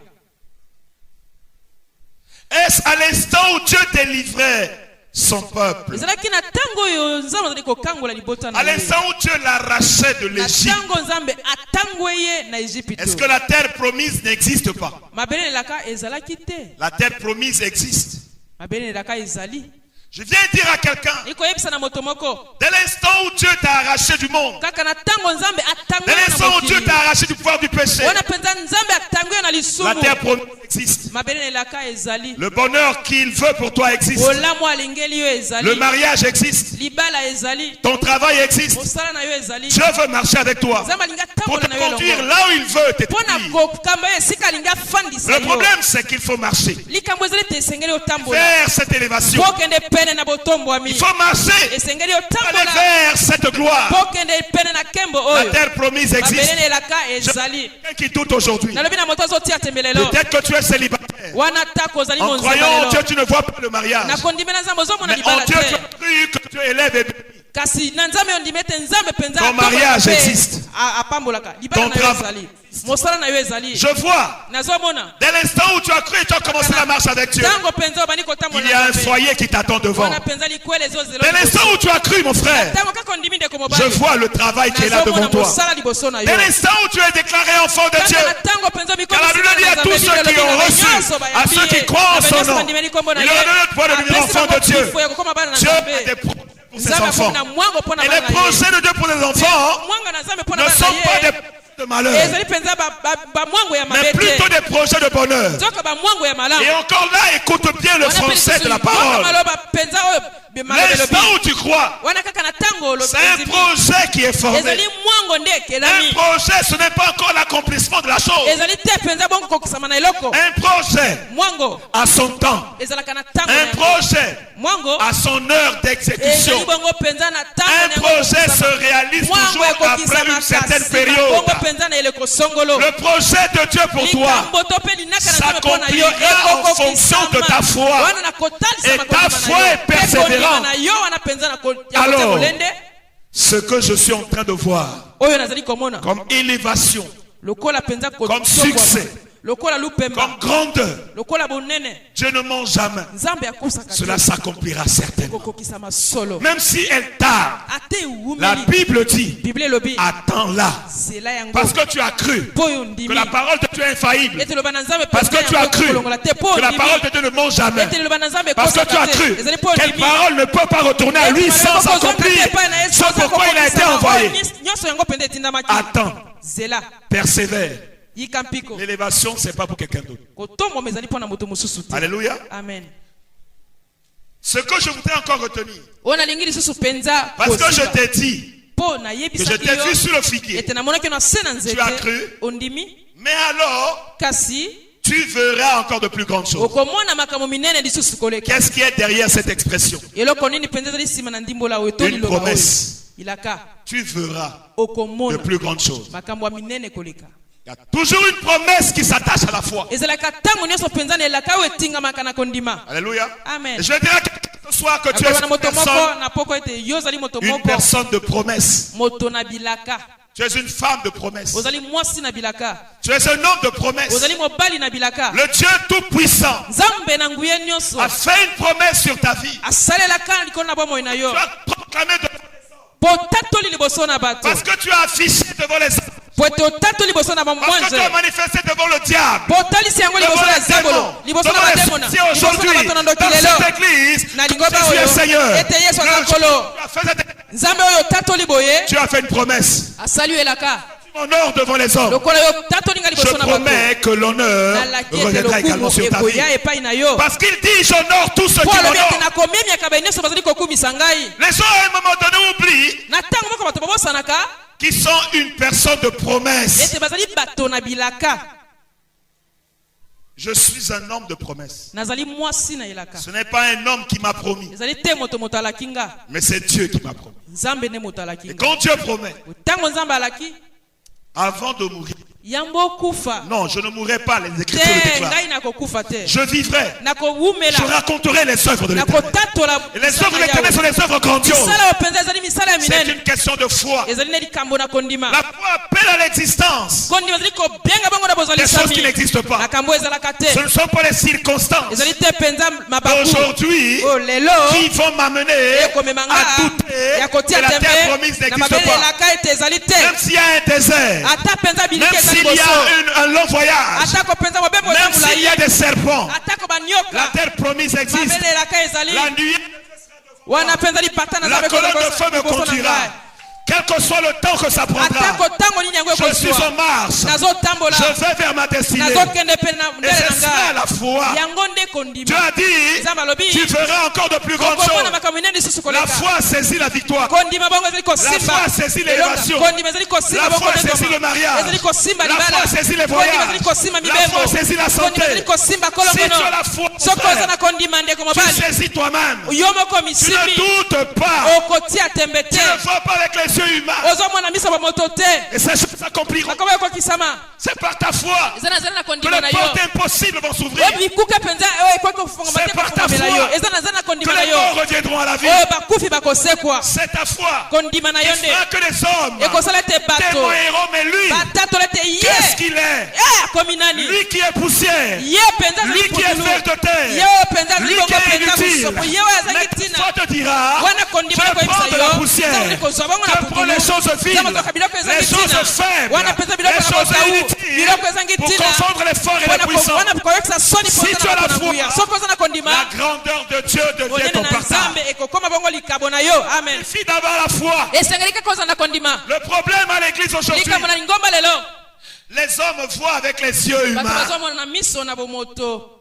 Est-ce à l'instant où Dieu délivrait son peuple? ezalaki na ntango oyo nzambe azali kokangola libota À na ye l'instant où Dieu l'arrachait de na l'Égypte? ntango nzambe atangwe ye na Ejipito Est-ce que la terre promise n'existe pas? mabele elaka ezalaki te La terre promise existe. mabele elaka ezali Je viens dire à quelqu'un, ikoyebisa na moto moko dès l'instant où Dieu t'a arraché du monde, kaka na ntango nzambe atangwe dès na l'instant où Dieu mokili t'a arraché du pouvoir du péché, wana mpenza nzambe atangwe na la lisumu terre promise existe. mabele elaka ezali Le bonheur qu'il veut pour toi existe. olamu alingeli yo ezali Le mariage existe. libala ezali Ton travail existe. mosala na yo ezali Dieu veut marcher avec toi nzambe alingi pour te atambola na yo conduire elongo là où il veut mpo na t'établir. kokamba yo esika alingi afandisa Le yo problème, c'est qu'il faut marcher likambo ezali te esengeli otambola vers cette élévation. mpo okende pene na botombwami Il faut marcher, esengeli aller otambola vers cette gloire. mpo okende pene na kembo La oyo terre promise existe. mabelene elaka ezali Quelqu'un qui doute aujourd'hui. nalobi na moto azotia tembe lelo Peut-être que tu es célibataire. wana tako ozali En croyant en monzemba Dieu, lelo tu ne vois pas le mariage. nakondimela nzambe ozomona Mais en libala Dieu, tu as te cru que tu élèves et bénis. kasi na nzambe ondimi ete nzambe mpenza Ton mariage atombola mpe existe. apambolaka libala Ton na yo travail ezali mosala na yo ezali Je vois, nazomona dès l'instant où tu as cru et tu as commencé la marche avec Dieu, ntango mpenza obandi il kotambola y a un na Nzambe, foyer qui t'attend devant. wana mpenza likwela ezozela Dès l'instant où tu as cru, mon frère, ntango kaka ondimi ndeko je mobali vois le travail qui est là devant nazomona toi. mosala liboso na yo Dès l'instant où tu es déclaré enfant de Dieu, kaka na ntango mpenza car la Bible dit à tous ceux qui ont reçu, à ceux qui croient en son nom, il leur a donné le pouvoir de devenir enfants de Dieu. Dieu a des projets pour ses enfants. Et les projets de Dieu pour les enfants ne sont pas des projets de malheur, ezali mpenza bamwango ya mais mabe plutôt te des projets de bonheur. nzoka bamwango ya malamu Et encore là, écoute bien le Wana mpe français de la lisusu parole. maloba mpenza oyo mabe L'instant elobi où tu crois, wana kaka na ntango c'est un projet qui est formé. ezali mwango nde Un ekelami projet, ce n'est pas encore l'accomplissement de la chose. ezali te mpenza bongo kokisama na eloko Un projet mwango a son temps. ezalaka na ntango na Un yango. projet mwango a son heure d'exécution. ezali bongo mpenza na ntango na Un yango projet kokisama. se réalise mwango toujours après ekokisama une certaine kasi période. bongo mpenza na eleko songolo Le projet de Dieu pour toi likambo to mpe linaka na nzambe mpo na yo s'accomplira en fonction de ta foi. wana na kotalisa Et ta foi est persévérante. na yo wana mpenza na ya Alors, kotia molende ce que je suis en train de voir oyo nazali komona comme élévation, lokola mpenza comme succès, lokola lupemba comme grandeur, lokola bonene Dieu ne ment jamais. nzambe akosaka Cela s'accomplira certainement. kokokisama solo Même si elle tarde, ate la ewumeli Bible dit, bible elobi attends-la. zela yango Parce que tu as cru mpo oyo que ndimi la parole de Dieu est infaillible. ete loba na nzambe Parce que penza tu as yango cru kolongola te mpo que la ondimi parole de Dieu ne ment jamais. ete loba na nzambe Parce que tu as ekosaka cru te ezali mpo quelle ondimi parole ne peut pas retourner à lui sans accomplir ce pourquoi il a été envoyé. nyonso yango mpenza etindamaki Attends, zela persévère. yika mpiko L'élévation, ce n'est pas pour quelqu'un d'autre. kotomboma ezali mpo na moto mosusu te Alléluia. amen Ce que je voudrais encore retenir, oyo nalingi lisusu mpenza parce que je kosimba. t'ai dit mpo que je nayebisaki t'ai vu yo sur le figuier, ete namonaki na se na Tu as nzete cru? ondimi mais alors kasi tu verras encore de plus grandes choses. okomona makambo minene lisusu koleka Qu'est-ce qui est derrière cette expression? eloko nini mpenza ezali nsima na ndimbola oyo to Une liloba oyo promesse. ilaka tu verras de okomona plus grandes choses. makambo ya minene koleka. Il y a toujours une promesse qui s'attache à la foi. ezalaka ntango nyonso mpenza na elaka oyo etingamaka na kondima. Alléluia. Amen. Et je dirais que ce soir que tu es Akoba na moto moko na poko ete yo ozali moto une moko personne de promesse. moto na bilaka. Tu es une femme de promesse. ozali mwasi na bilaka. Tu es un homme de promesse. ozali mobali na bilaka. Le Dieu Tout-Puissant nzambe na nguye nyonso a fait une promesse sur ta vie. asalelaka likolo na bomoi na yo Tu as proclamé devant po tatoli liboso na bato parce que tu as affiché devant les hommes. po ete otatoli liboso na Parce que tu as bamwanze manifesté devant le diable. po otalisi yango liboso na zambolo liboso na bademona Si liboso aujourd'hui, na bato na ndoki dans lelo cette église, na lingomba Jésus est oyo Seigneur. ete yesu aza Le jour nkolo où tu as fait cette- nzambe oyo otatoli boye Tu as fait une promesse. asali yo elaka Tu m'honores devant les hommes. lokola yo tatoli nga Je liboso na bato promets que l'honneur nalaki ete reviendra également lokumu sur ta vie. ekoya epai na yo Parce qu'il dit, j'honore tous ceux po qui alobi ete m'honorent. nakomemiaka baye nyonso bazali kokumisa ngai Les gens, à un moment donné, oublient na ntango moko bato babosanaka qu'ils sont une personne de promesse. ete bazali bato na bilaka. Je suis un homme de promesse. nazali mwasi na elaka Ce n'est pas un homme qui m'a promis, ezali te moto moto alaki nga mais c'est Dieu qui m'a promis. nzambe nde moto alaki Et nga quand Dieu promet, ntango nzambe alaki avant de mourir, yambo okufa non, je ne mourrai pas, les Écritures le te déclarent. ngai nakokufa te Je vivrai. Je nakowumela raconterai les œuvres de l'Éternel. nakotatola Et les œuvres de l'Éternel sont des œuvres grandioses. misala oyo mpenza ezali misala ya C'est minene une question de foi. ezali ne likambo na kondima La foi appelle à l'existence kondima ezali kobenga bango na des choses qui bozwalisami n'existent pas. makambo oyo ezalaka te Ce ne sont pas les circonstances ezali te mpenza mabaku d'aujourd'hui oyo lelo qui vont m'amener ekomema nga à douter ya que kotia la terre tembe promise na n'existe mabele pas. elaka ete ezali te Même s'il y a un désert, ata mpenza même bilike ezali s'il y boso a un long voyage, atako mpenza mobembo eza même s'il y molai a des serpents, atako la banyoka terre promise existe. mabele elaka ezali La nuit, wana mpenza lipata na la nzambe colonne de feu me liboso na conduira. ngai Quel que soit le temps que ça prendra, atako ntango nini yango je suis en ekozwa marche. nazotambola Je vais vers ma destinée. nazokende mpe na Et mbele c'est na ça la ngai foi. yango nde Tu kondima as dit, nzambe alobi tu feras encore de plus grandes okomona choses. makambo minene lisusu La koleka foi saisit la victoire. kondima bongo ezali La kosimba foi saisit l'élévation. kondima ezali kosimba La bongo foi saisit le ndengoma mariage. ezali kosimba La libala foi saisit les kondima voyages. ezali kosimba La mibembo foi saisit la santé. kondima ezali kosimba Si tu kolongono as la foi, mon soki frère, oza na kondima ndeko tu mobali saisis toi-même. yo moko Tu ne misimi doutes pas. okotia tembe Tu te ne vois pas avec les yeux humains. ozomona miso bamoto te Et ces choses s'accompliront. makambo ekokisama C'est par ta foi eza na zala na que kondima na les yo portes impossibles vont s'ouvrir. oyo bikuka mpenza oyo ekoki kofungama te C'est par ta kofungomela foi yo eza na zala na Que kondima na les yo morts reviendront à la vie. oyo bakufi bakosekwa C'est ta foi kondima na yo qui fera nde que les hommes ekosala ete t'aiment bato mon héros, mais lui, batatola ete ye qu'est-ce qu'il est? akomi nani Lui qui est poussière, ye mpenza azali lui qui est putulu fer de ye terre, oyo mpenza azali lui bongo qui est mpenza inutile. mosopo ye oyo azangi Mais ntina toi te dira, wana kondima je ekoyebisa prends de la yo poussière, nzambe kozwa bongo na je prends les choses putulu viles, nzambe azoka biloko ezangi les choses ntina faibles, wana mpenza les biloko ya choses botau inutiles, biloko ezangi pour ntina confondre les forts et les puissants. wana koyokisa soni Si tu mpoza as na la bato na foi, nguya soki oza na kondima la grandeur de Dieu devient monene ton na partage. nzambe ekokoma bongo likabo na yo amen Il suffit d'avoir la foi. esengeli kaka oza na kondima Le problème à l'église aujourd'hui, likambo na lingomba lelo les hommes voient avec les yeux bato humains. bazomona na miso na bomoto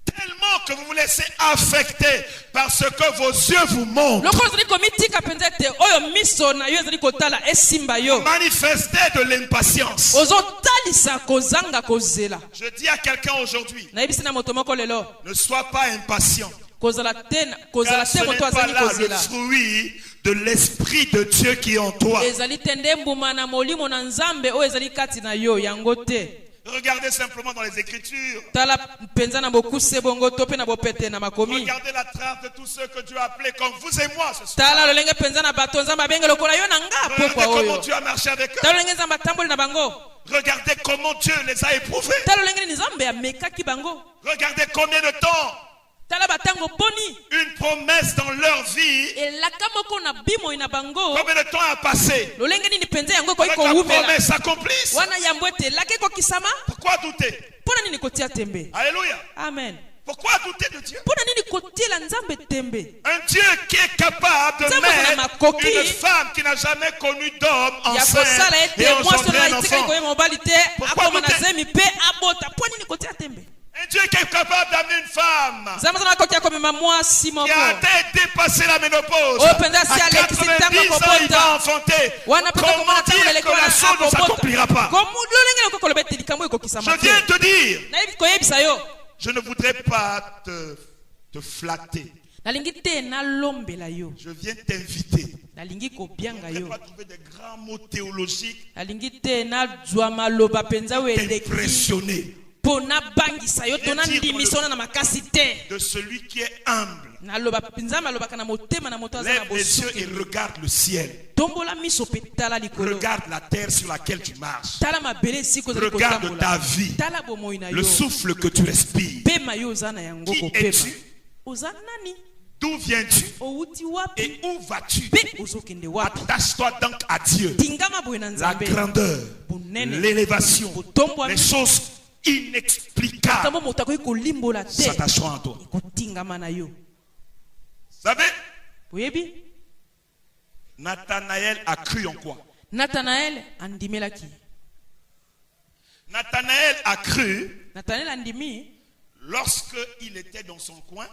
Tellement que vous vous laissez affecter par ce que vos yeux vous montrent. lokola ozali komitika mpenza ete oyo miso na yo ezali kotala esimba yo Manifester de l'impatience. ozotalisa kozanga kozela Je dis à quelqu'un aujourd'hui, nayebisi na moto moko lelo ne sois pas impatient. kozala te Car ce n'est moto pas azali là le kozela fruit de l'Esprit de Dieu qui est en toi. ezali te nde mbuma na molimo na nzambe oyo ezali kati na yo yango te Regardez simplement dans les Écritures. tala mpenza na bokuse bongo to mpe na bopete na makomi Regardez la trace de tous ceux que Dieu a appelés comme vous et moi ce soir. tala lolenge mpenza na bato nzambe abenge lokola yo na nga Regardez pokwa comment oyo Dieu a marché avec eux. tala lolenge nzambe atamboli na bango Regardez comment Dieu les a éprouvés. tala lolenge nini nzambe amekaki bango Regardez combien de temps tala batango poni une promesse dans leur vie, elaka moko na bimoi na bango combien de temps a passé lolenge nini mpenza yango ekoki avec la kowumela promesse s'accomplisse. wana yambo ete elaka ekokisama Pourquoi douter? mpona nini kotia tembe Alléluia. amen Pourquoi douter de Dieu? mpona nini kotiela nzambe tembe Un Dieu qui est capable de Nzambe na mettre makoki une femme qui n'a jamais connu d'homme ya enceinte kosala et ete mwasi engendrer oyo un aitikali enfant. koyeba mobali te Pourquoi akoma na douter? zemi mpe abota mpo nini kotia tembe Un Dieu qui est capable d'amener une femme nzambe aza nakoki akomema mwasi qui moko a dépassé la ménopause. Oh, penza si À alekisi 90 ntango ans, il akobota. va enfanter. wana mpenza Comment komona ntango dire leleki que la chose ne s'accomplira pas? lolenge nakoki koloba ete likambo Je ekokisama te viens te dire, nayebi koyebisa yo je ne voudrais pas te flatter. nalingi te nalombela yo, Je viens t'inviter. nalingi kobianga Je ne yo, vais pas trouver des grands mots théologiques, nalingi te nazwa maloba penza oyo eleki t'impressionner mpo nabangisa yo to nandimisa ona na makasi te. de celui qui est humble. Naloba penza malobaka na motema na moto aza na Lève les yeux et bosuki. regarde le ciel. Tombola miso pe tala likolo, Regarde la terre sur laquelle tu marches. tala mabele esika ozali Regarde ta kotambola, vie, tala bomoi na le yo, souffle que tu respires. pema yo oza na yango Qui kopema. es-tu? Oza nani? D'où viens-tu Outi wapi? et où vas-tu? Pe ozokende wapi? Attache-toi donc à Dieu. Tingama boye na La Nzambe. grandeur, Bunene. l'élévation, Botombwa les choses inexplicables Tambo moto akoki kolimbola te. s'attacheront à toi. Kotingama na yo. Vous savez, Oyebi? Nathanaël a cru en quoi? Nathanaël andimelaki. Nathanaël a cru Nathanaël andimi lorsque il était dans son coin.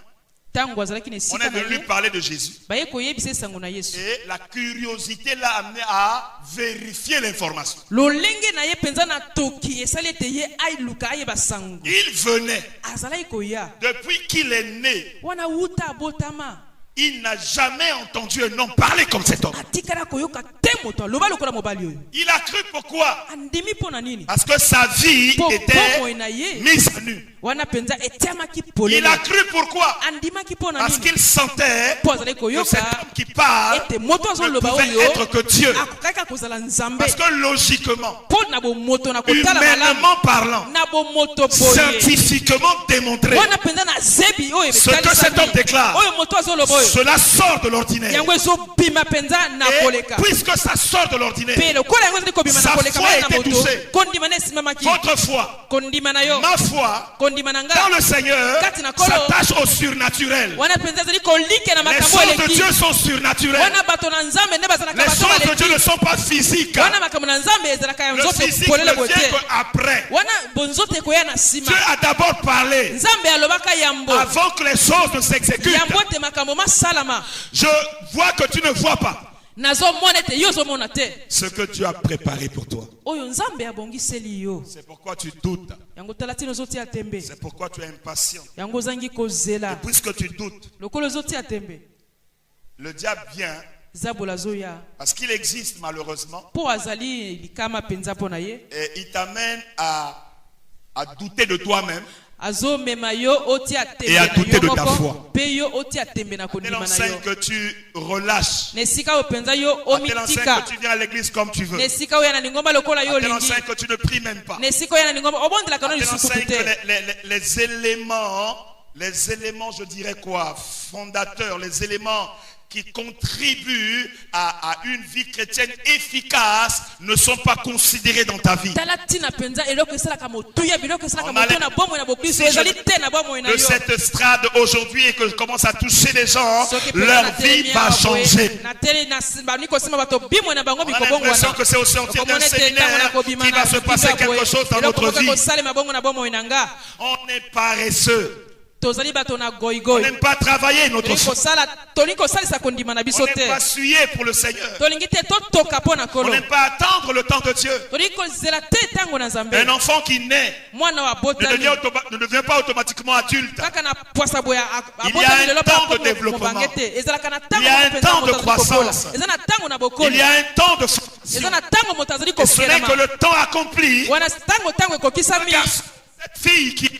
tango azalaki na On esika est na venu lui ye. parler de Jésus. Baye koyebisa esango na Yesu. Et la curiosité l'a amené à vérifier l'information. Lolenge na ye penza na toki esali ete ye ailuka ayeba sango. Il venait, Azalaki koya. depuis qu'il est né, Wana wuta abotama. il n'a jamais entendu un homme parler comme cet homme. Atikala koyoka te moto aloba lokola mobali oyo. Il a cru pourquoi? Andimi mpona nini? Parce que sa vie Po était bomoi na ye. mise à nu. Wana penza etiamaki Il polele. a cru pourquoi? Andimaki mpona Parce nini? qu'il sentait Po azali que koyoka cet homme qui parle ete moto ne azoloba pouvait oyo être que Dieu. akokaka kozala Nzambe. Parce que logiquement, Po na bomoto na kotala malamu. humainement parlant, Na bomoto boye. scientifiquement démontré, Wana penza na zebi oyo ce que cet homme déclare, oyo moto azoloba oyo. cela sort de l'ordinaire. Yango ezobima penza na Et koleka. puisque ça sort de l'ordinaire, Pe lokola yango ezali kobima Sa na koleka foi mai na était moto. touchée. Kondima na esimamaki. votre foi, Kondima na yo. ma foi, Kondima na nga. dans le Seigneur, Kati na kolo. s'attache au surnaturel. Wana penza ezali kolike na Les makambo choses de eleki. Dieu sont surnaturelles. Wana bato na Nzambe nde bazalaka Les bato choses de Dieu baleki. ne sont pas physiques. Wana makambo na Nzambe ezalaka ya Le nzoto physique polele ne boye vient te. qu'après. Wana bonzoto ekoya na nsima. Dieu a d'abord parlé Nzambe alobaka yambo. avant que les choses ne s'exécutent. Yambo te makambo masalama. Je vois que tu ne vois pas Nazomona ete yo ozomona te. ce que Dieu a préparé pour toi. Oyo Nzambe abongiseli yo. C'est pourquoi tu doutes. Yango tala tino ozotia tembe. C'est pourquoi tu es impatient. Yango ozangi Et kozela. puisque tu doutes, Lokolo ozotia tembe. le diable vient Zabola zoya. parce qu'il existe malheureusement Po azali likama penza pona ye. et il t'amène à douter de toi-même. Azo mema yo otia tembe Et à na douter yo de ta foi. moko. Pe yo otia tembe na Elle kondima na enseigne yo. que tu relâches. Nesika openza yo Elle enseigne omitika. que tu viens à l'église comme tu veux. Nesika oya na lingomba lokola yo Elle lingi. enseigne que tu ne pries même pas. Nesika oya na lingomba obondela kana Elle lisuku enseigne que te. les éléments, je dirais quoi, fondateurs, les éléments qui contribuent à une vie chrétienne efficace ne sont pas considérés dans ta vie. Tala tina penza eloko esalaka motuya biloko esalaka On a motuya na bomo na bokristo si ezali je- te na bomo na De yo. cette strade aujourd'hui et que je commence à toucher les gens, Soki penza leur na vie telemi va awa boye, changer. na tele na bani kosima bato bimo na bango On a mikobongo l'impression wana. que c'est au sortir d'un Okomona ete ntango na séminaire kobima qu'il na va se passer biba boye, quelque chose dans eloko notre moko vie. ekosalema bongo na bomo na nga. On est paresseux. Tozali bato na On goigoi. n'aime pas travailler notre foi. Tolingi kosalisa kondima na On biso n'aime te. pas suer pour le Seigneur. Tolingi te totoka mpo na On kolo. n'aime pas attendre le temps de Dieu. Tolingi kozela te ntango na Nzambe. Un enfant qui naît Mwana wa ne botali. ne devient pas automatiquement adulte. Kaka na poasa boya Il y a abotali un lelo temps pa de développement. mobange te. Ezalaka na Il ntango y a un moto temps de azali kokola. croissance. Eza na ntango na bokoli. Il y a un temps de Eza formation. na ntango moto azali Et ce n'est que kokelama. le temps accompli. Wana ntango ekokisami. Car cette fille qui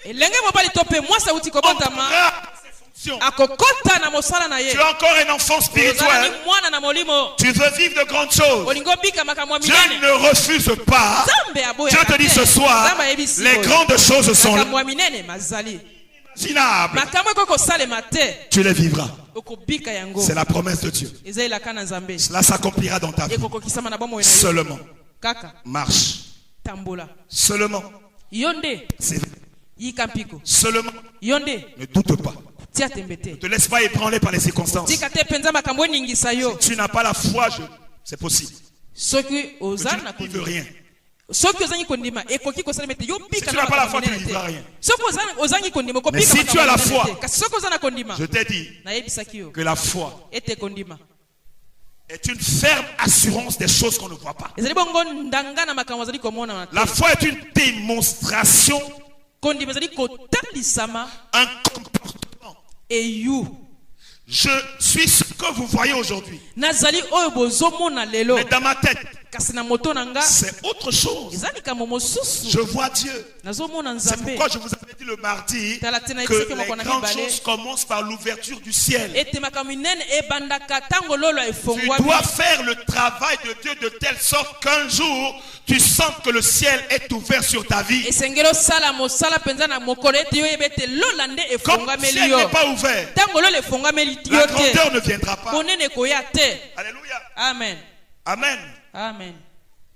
Elenge mobali to pe mwasi auti kobotama. entrera dans ses fonctions. Akokota na mosala na ye. Tu es encore un enfant Ozala spirituel. ni mwana na molimo. Tu veux vivre de grandes choses. Olingo bika makamwa Dieu minene. ne refuse pas. Nzambe aboya. Dieu te dit ce soir, les grandes choses sont là. makamwa minene mazali. Imaginables. Makamwa eko kosalema te. Tu les vivras. Okobika yango. C'est la promesse de Dieu. Eza elaka na Nzambe. Cela s'accomplira dans ta vie. Ekokokisama na bomo na yo. Seulement. Kaka Marche. tambola. Seulement. Yonde C'est yika mpiko. seulement. Yonde Ne doute pas. tia tembe te. Ne te laisse pas ébranler par les circonstances. Tika te penza makambo eningisa yo. Tu n'as pas la foi, c'est possible. Soki Mais oza tu na ne vivres kondima. rien. Soki ozangi kondima ekoki kosalema te yo Si bika tu na n'as pas la makambo foi, tu ne minene vivras te. rien. Soki ozangi kondima Mais okobika si tu as la makambo minene foi, te. Kasi soki oza na kondima Je t'ai dit nayebisaki yo que la foi ete kondima est une ferme assurance des choses qu'on ne voit pas. ezali bongo ndanga na makambo azali komona na te. La foi est une démonstration, Kondima ezali kotalisama un comportement eyu Je suis ce que vous voyez aujourd'hui. nazali oyo bozomona lelo Mais dans ma tête, kasi na moto na nga c'est autre chose. eza likambo mosusu Je vois Dieu. nazomona C'est nzambe pourquoi je vous avais dit le mardi Tala tena que yebisaki les moko na grandes mibale. choses commencent par l'ouverture du ciel. ete makambo minene ebandaka ntango lolo Tu efongwami dois faire le travail de Dieu de telle sorte qu'un jour, tu sens que le ciel est ouvert sur ta vie. esengeli osala mosala mpenza na mokolo ete yo yeba ete lola nde Comme le efongwameli ciel yo n'est pas ouvert, ntango lolo efongwameli la yo te grandeur ne viendra pas. monene koya te. Alléluia. Amen. Amen. Amen.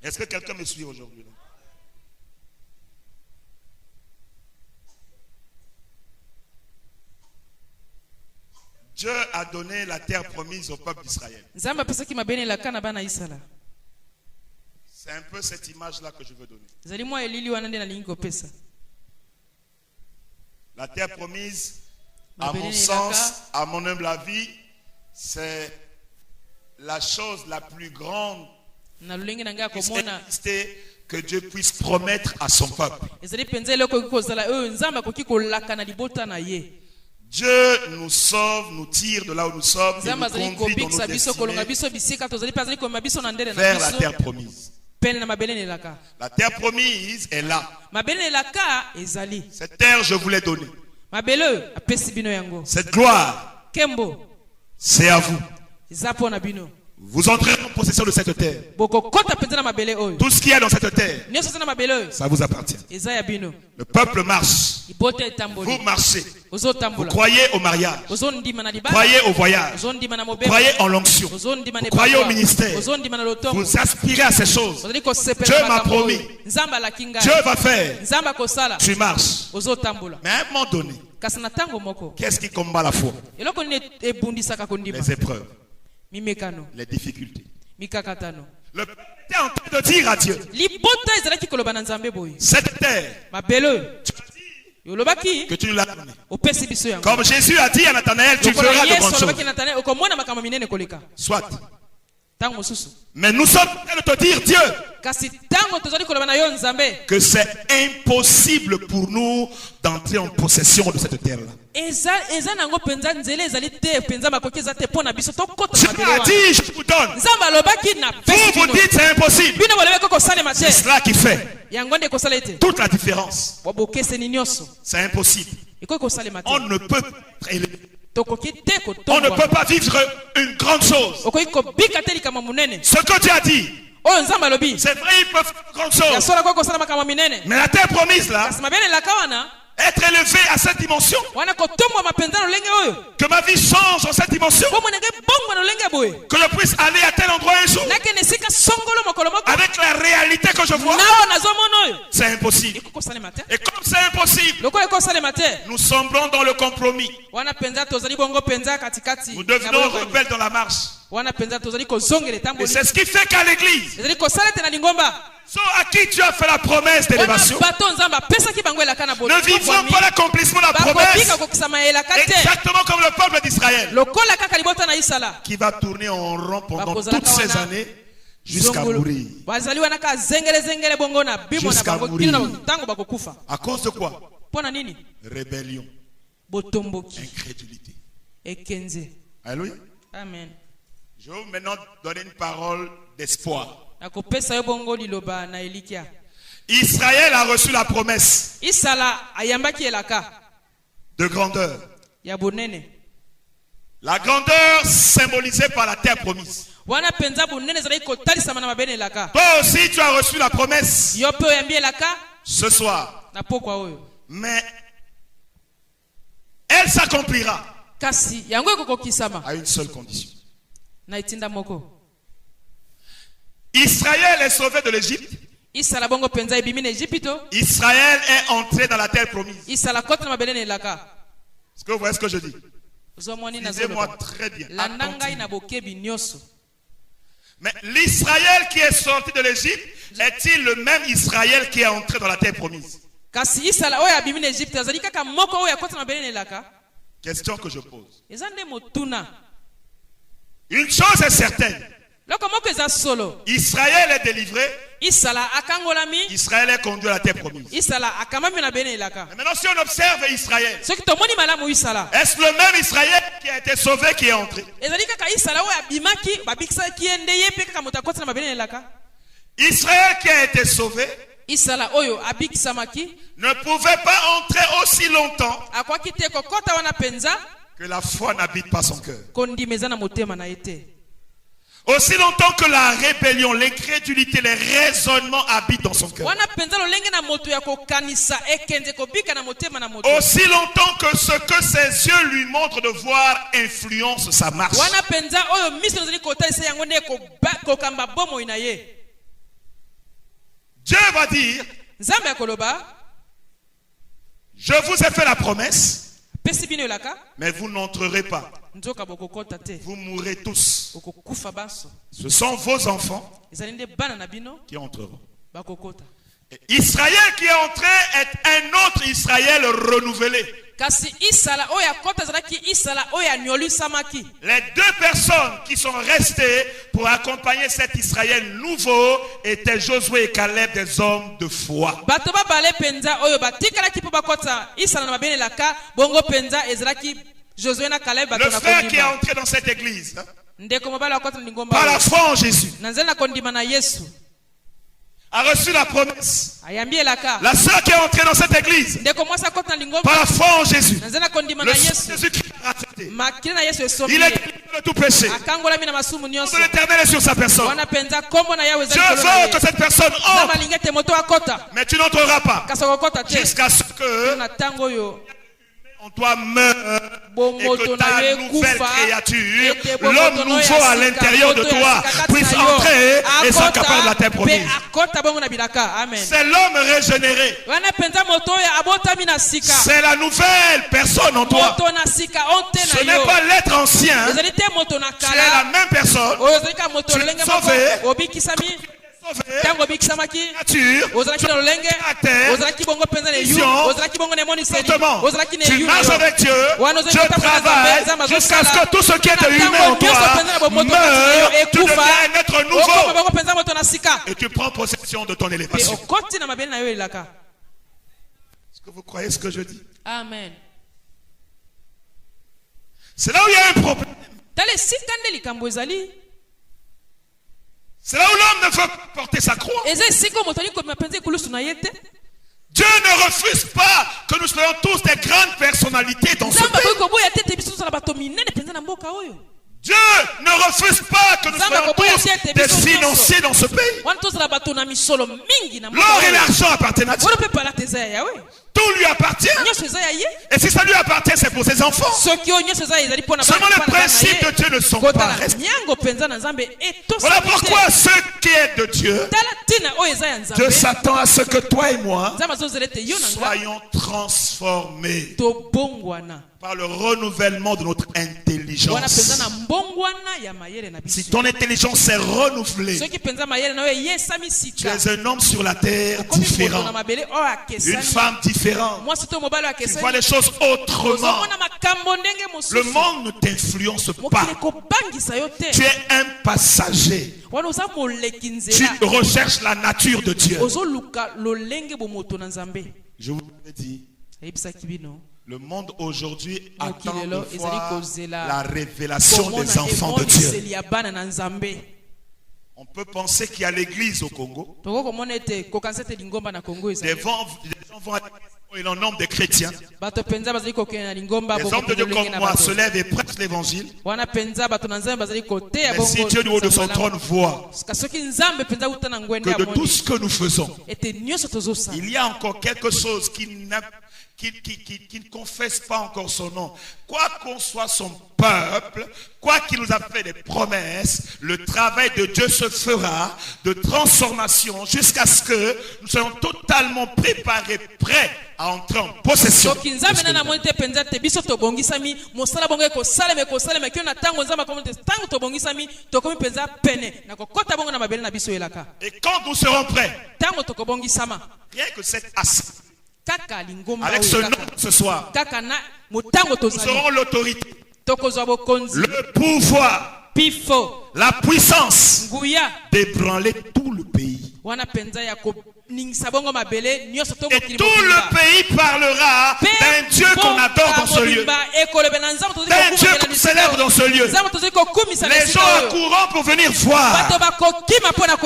Est-ce que quelqu'un me suit aujourd'hui? Dieu a donné la terre promise au peuple d'Israël. nzambe apesaki mabene elaka na bana isala. C'est un peu cette image-là que je veux donner. ezali mwa elili wana nde nalingi kopesa. La terre promise, à Mabele mon elaka. sens, à mon humble avis, c'est la chose la plus grande na lolenge na ngai ya qui komona existait que Dieu puisse promettre à son peuple. ezali mpenza eloko ekoki kozala oyo nzambe akoki kolaka na libota na ye. Dieu nous sauve, nous tire de là où nous sommes et nzambe nous azali conduit dans kobikisa nos biso kolonga destinées biso bisika tozali mpe azali komema biso na ndele na vers la biso terre promise. pene na mabele na elaka. La terre promise est là. mabele na elaka ezali Cette terre, je vous l'ai donnée. mabele oyo apesi bino yango. Cette gloire, nkembo c'est à vous. eza mpo na bino. Vous entrerez en possession de cette terre. bokokota mpenza na mabele oyo Tout ce qu'il y a dans cette terre, nyonso eza na mabele oyo ça vous appartient. eza ya bino. Le peuple marche. libota Vous etamboli marchez. Vous ozotambola croyez au mariage. ozondima na libala Croyez au voyage. ozondima na Vous mobembo croyez en l'onction. ozondima na Vous croyez au epawa. ministère. ozondima na lotongo Vous aspirez à ces choses. ozali Dieu kosepela m'a makambo promis. oyo. nzambe alaki ngai Dieu va faire. nzambe akosala Tu marches. ozotambola. Mais à un moment donné, kasi na ntango moko qu'est-ce qui combat la foi? eloko nini ebundisaka kondima Les épreuves, mimekano les difficultés. mikakatano. Le peuple était en train de dire à Dieu, libota ezalaki koloba na nzambe boye cette terre mabele oyo tu as dit olobaki que tu nous l'as donnée. opesi biso yango. Comme Jésus a dit à Nathanaël, tu lokola feras de yesu grandes choses. alobaki natanaeli okomona makambo minene koleka Soit. ntango mosusu. Mais nous sommes en train de te dire, Dieu, kasi ntango tozali koloba na yo nzambe que c'est impossible pour nous d'entrer en possession de cette terre-là. eza nango mpenza nzela ezali te mpenza makoki eza te mpo na biso tokota Dieu mabele a wana. dit, je vous donne. nzambe alobaki na Vous pesi vous bino dites c'est impossible. bino bolobeki kosalema te C'est cela qui fait yango nde ekosala ete toute la différence. bokeseni nyonso C'est impossible. ekoki kosalema te On ne peut pas être élevé. tokoki te On ne peut kotombwa pas vivre une grande chose. okoki kobika te likambo monene Ce que Dieu a dit, oyo nzambe alobi c'est vrai, il peut faire de grandes choses. yasola koki kosala makambo minene Mais la terre promise là, kasi mabele elaka wana être élevé à cette dimension, wana kotombwa mapenza na lolenge oyo que ma vie change en cette dimension, bomoi nenge bongwa na lolenge boye que je puisse aller à tel endroit un jour, nakende esika songolo mokolo moko avec la réalité que je vois, naoyo nazomona oyo c'est impossible. ekoki kosalema te Et comme c'est impossible, lokola ekosalema te nous semblons dans le compromis. wana mpenza tozali bongo mpenza katikati Nous na devenons boyokani. rebelles dans la marche. wana mpenza tozali kozongela Et etamboli c'est ce qui fait qu'à l'église, ezali kosala ete na lingomba ceux à qui Dieu a fait la promesse wana d'élévation bato nzambe apesaki bango elaka na ne vivront pas l'accomplissement de la promesse bakobika kokisama elaka te exactement comme le peuple d'Israël lokola kaka libota na isala qui va tourner en rond pendant Bakozalaka toutes ces wana années jusqu'à Zongolo. mourir. bazali wana ka zengelezengele bongo na bimo na Jusqu'à bango kino na mourir. ntango bakokufa À cause de quoi? mpo na nini Rébellion, botomboki incrédulité. ekenze. Alléluia. Amen. Je vais maintenant donner une parole d'espoir. nakopesa yo bongo liloba na elikia. Israël a reçu la promesse isala ayambaki elaka de grandeur. ya bonene La grandeur symbolisée par la terre promise. wana mpenza bonene ezalaki kotalisama na mabene elaka. Toi aussi, tu as reçu la promesse yo mpe oyambi elaka ce soir. na pokwa oyo Mais elle s'accomplira kasi yango ekokokisama à une seule condition. na etinda moko. Israël est sauvé de l'Égypte. isala bongo mpenza ebimi na ejipito. Israël est entré dans la terre promise. isala kota na mabele na elaka. Est-ce que vous voyez ce que je dis? ozomoni Lisez-moi nazoloba très bien. landa ngai Attentivement. na bokebi nyonso. Mais l'Israël qui est sorti de l'Égypte est-il le même Israël qui est entré dans la terre promise? kasi isala oyo abimi na ejipito azali kaka moko oyo akota na mabele na elaka. Question que je pose. eza nde motuna. Une chose est certaine. loko moko eza solo. Israël est délivré. Isala akangolami. Israël est conduit à la terre promise. Isala akamami na bene elaka. Et maintenant, si on observe Israël, Soki tomoni malamu Isala. est-ce le même Israël qui a été sauvé qui est entré? Ezali kaka Isala oyo abimaki babikisaki ende ye pe kaka moto akotisa na mabene elaka. Israël qui a été sauvé Isala oyo abikisamaki ne pouvait pas entrer aussi longtemps akwaki te kokota wana penza que la foi n'habite pas son cœur. kondimeza na motema na ete. Aussi longtemps que la rébellion, l'incrédulité, les raisonnements habitent dans son cœur. Wana penza lolenge na moto ya kokanisa ekende kobika na motema na moto. Aussi longtemps que ce que ses yeux lui montrent de voir influence sa marche. Wana penza oyo miso nzali kotalisa yango nde kokamba bomo ina ye. Dieu va dire, Nzambe akoloba, je vous ai fait la promesse, pesi bino elaka, mais vous n'entrerez pas. nzoka bokokota te. Vous mourrez tous. Bokokufa baso. Ce sont vos enfants Ezali nde bana na bino qui entreront. bakokota. Et Israël qui est entré est un autre Israël renouvelé. Kasi Isala oyo akota zalaki Isala oyo anyolisamaki. Les deux personnes qui sont restées pour accompagner cet Israël nouveau étaient Josué et Caleb, des hommes de foi. Bato babale penza oyo batikalaki po bakota Isala na mabene elaka bongo penza ezalaki Josué na Caleb bato Le na frère qui est kondima. entré dans cette église, hein, Ndeko mobala akota na lingomba. par la foi en Jésus, Nanzeli na kondima na Yesu. a reçu la promesse. Ayambi elaka. La sœur qui est entrée dans cette église, Ndeko mwasa akota na lingomba. par la foi en Jésus, Nanzeli na kondima le na sang Yesu. de Jésus-Christ a racheté. Makili na Yesu esomi. Il est délivré de tout péché. Akangolami na masumu Le nyonso. nom de l'Éternel est sur sa personne. Wana penza kombo na yawe Je ezali kolona veux ye. que cette personne Na entre, malingete moto akota. mais tu n'entreras pas Kasi okokota te. jusqu'à ce que Na tango yo. en toi meure et que ta nouvelle créature, l'homme nouveau à l'intérieur de toi, puisse entrer et s'accaparer de la terre promise. C'est l'homme régénéré. C'est la nouvelle personne en toi. Ce n'est pas l'être ancien. Tu es la même personne. Tu es sauvé. Tango bikisamaki Nature, ozalaki na lolenge caractère, ozalaki bongo penza na yu vision, ozalaki bongo na moni seli comportement. ozalaki na Tu yu marches avec Dieu, tu travailles jusqu'à ce que tout ce qui est de humain en toi meure, tu deviens un être nouveau bongo penza moto na sika et tu prends possession de ton pe élévation. okoti na mabele na yo elaka. Est-ce que vous croyez ce que je dis? Amen. C'est là où il y a un problème. Tale sika nde likambo ezali. C'est là où l'homme ne veut pas porter sa croix. Eze sika moto ali ko mapenza kulusu na yete. Dieu ne refuse pas que nous soyons tous des grandes personnalités dans ce Zamba pays. ko boya tete biso sala bato minene penza na mboka oyo. Dieu ne refuse pas que nous soyons tous des financiers dans ce pays. Wana tozala bato na misolo mingi na mboka. L'or et l'argent appartiennent à Dieu. Wana pe pala teza ya yawe. Tout lui appartient. Nyonso eza ya ye. Et si ça lui appartient, c'est pour ses enfants. Soki oyo nyonso eza ezali pona Seulement les principes de Dieu ne sont pas respectés. nyango penza na Nzambe Voilà pourquoi ce qui est de Dieu, tala tina oyo eza ya Dieu Nzambe. s'attend à ce que toi et moi Nzambe azozelete yo na nga soyons transformés tobongwana. par le renouvellement de notre Wana penza intelligence. na mbongwana ya mayele na Si biso. ton intelligence s'est renouvelée, Soki penza mayele na oyo yesami tu sika. es un homme sur la terre Komi moto na différent, mabele oyo une akesani. femme différente. Mwasi to mobali Tu vois akesani. les choses autrement. Ozomona makambo ndenge Le mosusu. monde ne t'influence Mokili pas. kobangisa yo te. Tu es un passager. Wana oza moleki Tu nzela. recherches la nature de Dieu. Ozoluka lolenge bomoto na Nzambe. Je vous l'ai dit, Ayebisaki bino. le monde aujourd'hui attend Mokili lelo de ezali voir kozela la révélation des komona enfants de Dieu. emoniseli ya bana na Nzambe. On peut penser qu'il y a l'église au Congo. Toko komona ete kokanisa ete lingomba na Kongo Des ezali. gens vont à l'église, il en nombre des chrétiens. Bato penza bazali kokende na lingomba Les bongo hommes de Dieu lolenge comme na moi bato. se lèvent et prêchent l'évangile. Wana penza bato na Nzambe bazali koteya Mais si bongo. Dieu du haut de son trône voit Kasoki Nzambe penza uta na ngwende que ya de tout moni. ce que nous faisons, Ete nyonso tozosala. il y a encore quelque chose qui ne confesse pas encore son nom. Quoi qu'on soit son peuple, quoi qu'il nous a fait des promesses, le travail de Dieu se fera de transformation jusqu'à ce que nous soyons totalement préparés, prêts à entrer en possession. Soki Nzambe na moni te penza te biso tobongisami mosala bongo ekosalema kio na tango Nzambe akomi te tango tobongisami tokomi penza pene na kokota bongo na mabele na biso elaka. Et quand nous serons prêts, Tango tokobongisama rien que cette assemblée, kaka lingomba avec ce oyo nom kaka. ce soir, Kaka na motango nous tozali aurons l'autorité, tokozwa bokonzi le pouvoir pifo la puissance nguya d'ébranler tout le pays. wana penza ya koningisa bongo mabele nyonso to Et tout le pays parlera d'un Dieu qu'on adore dans ce lieu, d'un Dieu qu'on célèbre dans ce lieu. Les gens accourront pour venir voir,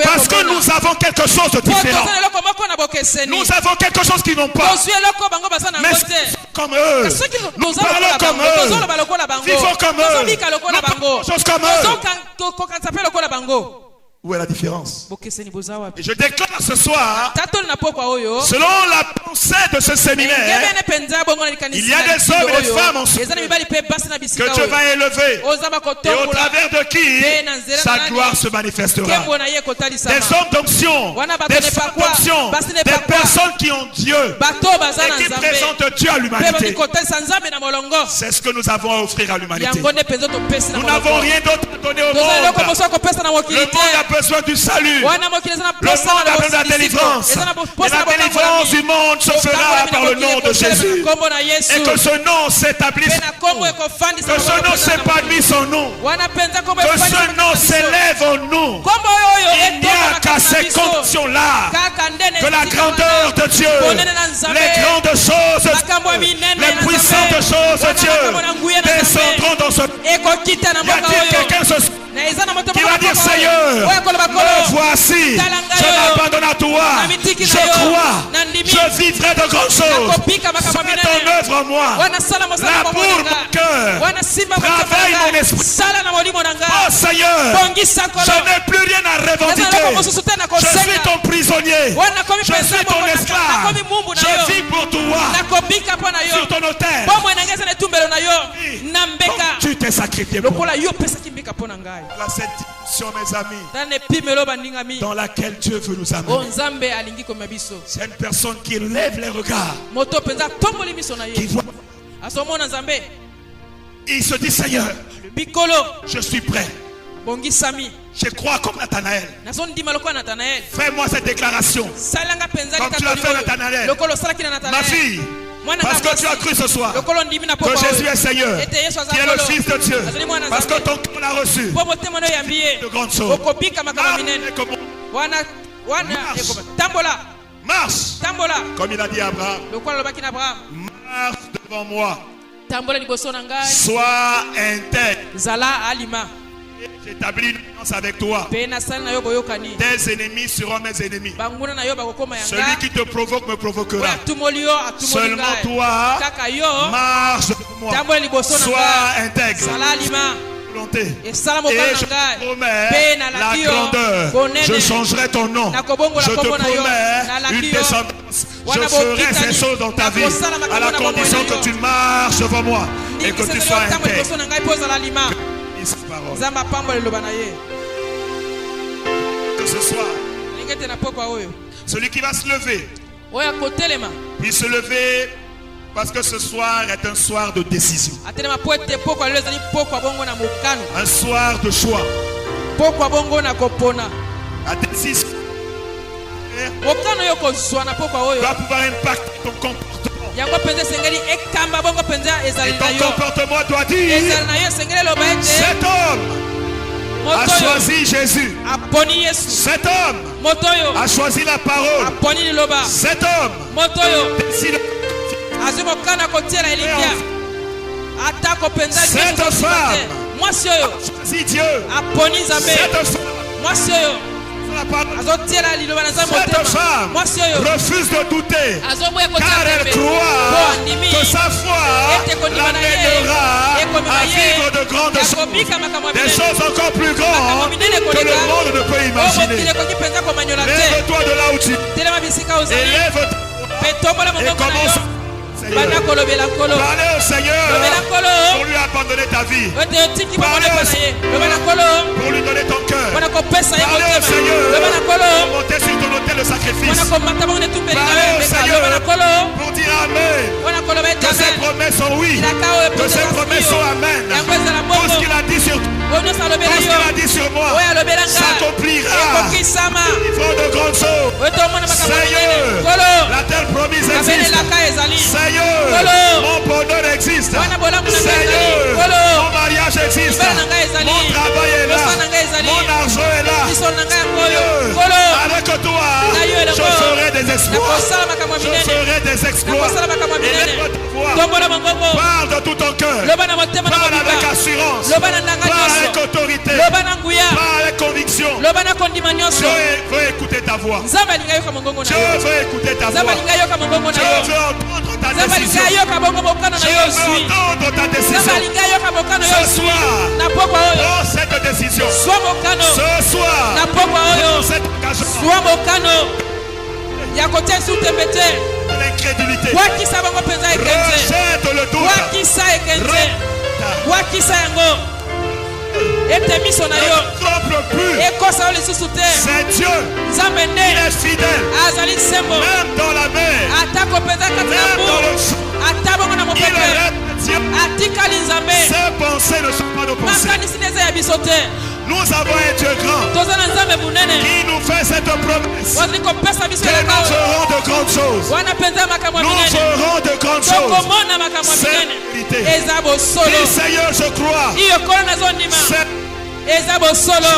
parce que nous avons quelque chose de différent. Nous avons quelque chose qu'ils n'ont pas. Mais comme eux, nous parlons comme eux, vivons comme eux, nous parlons choses comme eux. Où est la différence? Et je déclare ce soir, selon la pensée de ce séminaire, il y a des hommes et des femmes en ce que Dieu va élever, et au travers de qui sa gloire se manifestera. Des hommes d'onction, des femmes d'onction, des personnes qui ont Dieu et qui présentent Dieu à l'humanité. C'est ce que nous avons à offrir à l'humanité. Nous n'avons rien d'autre à donner au monde. Le monde a besoin du salut. Le monde a besoin de la délivrance. Et la délivrance du monde se fera par le nom de Jésus. Et que ce nom s'établisse. Que ce nom s'épanouisse en nous. Que ce nom s'élève en nous. Il n'y a qu'à ces conditions-là que la grandeur de Dieu, les grandes choses, les puissantes choses de Dieu descendront dans ce. Y a-t-il quelqu'un qui va dire Seigneur, me voici, je m'abandonne à toi, je crois, je vivrai de grandes choses. Fais ton œuvre en moi, laboure mon cœur, travaille mon esprit. Oh Seigneur, je n'ai plus rien à revendiquer. Je suis ton prisonnier, je suis ton esclave, je vis pour toi sur ton autel. Tu t'es sacrifié pour moi. La cette dimension, mes amis, dans laquelle Dieu veut nous amener. C'est une personne qui lève les regards, qui voit. Il se dit Seigneur, je suis prêt. Je crois comme Nathanaël. Fais-moi cette déclaration comme tu l'as fait Nathanaël. Ma fille, parce que tu as cru ce soir que Jésus est Seigneur, qui est le Fils de Dieu, parce que ton cœur l'a reçu, de grandes choses. Marche, comme il a dit à Abraham, marche devant moi, sois intègre. J'établis une alliance avec toi. Tes ennemis seront mes ennemis. Celui qui te provoque me provoquera. Seulement toi, marche devant moi. Sois intègre. Volonté. Et je te promets la grandeur. Je changerai ton nom. Je te promets une descendance. Je ferai ces choses dans ta vie à la condition que tu marches devant moi et que tu sois intègre. Que ce soir, celui qui va se lever, puis se lever parce que ce soir est un soir de décision, un soir de choix. La décision va pouvoir impacter ton comportement. Et ton comportement doit dire: cet homme a choisi Jésus. Cet homme a choisi la parole. Cet homme décide. Cette femme a choisi Dieu. Cette femme, cette femme refuse de douter, car elle croit que sa foi l'amènera à vivre de grandes choses, des choses encore plus grandes que le monde ne peut imaginer. Lève-toi de là où tu es, élève-toi et commence. Parlez au Seigneur pour lui abandonner ta vie. Parlez au Seigneur pour lui donner ton cœur. Parlez au Seigneur pour monter sur ton autel de sacrifice. Parlez au Seigneur pour dire Amen. Que ses promesses sont oui, que ses promesses sont Amen. Tout ce qu'il a dit sur toi, tout ce qu'il a dit sur moi s'accomplira. Ils font de grandes choses. Seigneur, la terre promise existe. Seigneur, mon bonheur existe. Seigneur, mon mariage existe. Mon travail exploits. nakosala makambo Je minene ferai des exploits. nakosala makambo Et minene lève ta voix. tombola mongongo Parle de tout ton cœur. loba na motema na Parle avec mobimba assurance. loba na ndanga Parle avec nyonso autorité. loba na nguya Parle avec conviction. loba na kondima nyonso Dieu veut écouter ta voix. nzambe alinga yoka mongongo na Dieu yo veut écouter ta nzambe voix. alinga yoka mongongo na Dieu yo veut entendre ta nzambe décision. alinga yoka bongo mokano na Dieu yo veut oswi entendre ta nzambe décision. alinga yoka mokano yo Ce oswi soir, na pokwa oyo prends cette décision. zwa mokano Ce soir, na pokwa oyo prends cet engagement. zwa mokano ya kotia esu tembe te L'incrédulité. bwakisa bango mpenza ekenze Rejette le doute. bwakisa ekenze bwakisa yango ete miso na yo Ne trompe plus. ekosa yo lisusu te C'est Dieu. nzambe Il nde est fidèle. azali nsembo Même dans la mer. atako mpenza kati na Même dans mbu le champ. ata bongo na Il mopepe est Dieu. atikali nzambe Ses pensées ne sont pas nos pensées. makanisi nde eza ya biso te Nous avons un Dieu grand toza na nzambe monene qui nous fait cette promesse wazali kopesa biso que elaka nous oyo ferons de grandes choses. wana mpenza makambo ya Nous minene ferons de grandes choses. tokomona makambo ya C'est minene vérité. eza bosolo Dis Seigneur, je crois. iyo kolo nazondima C'est eza bosolo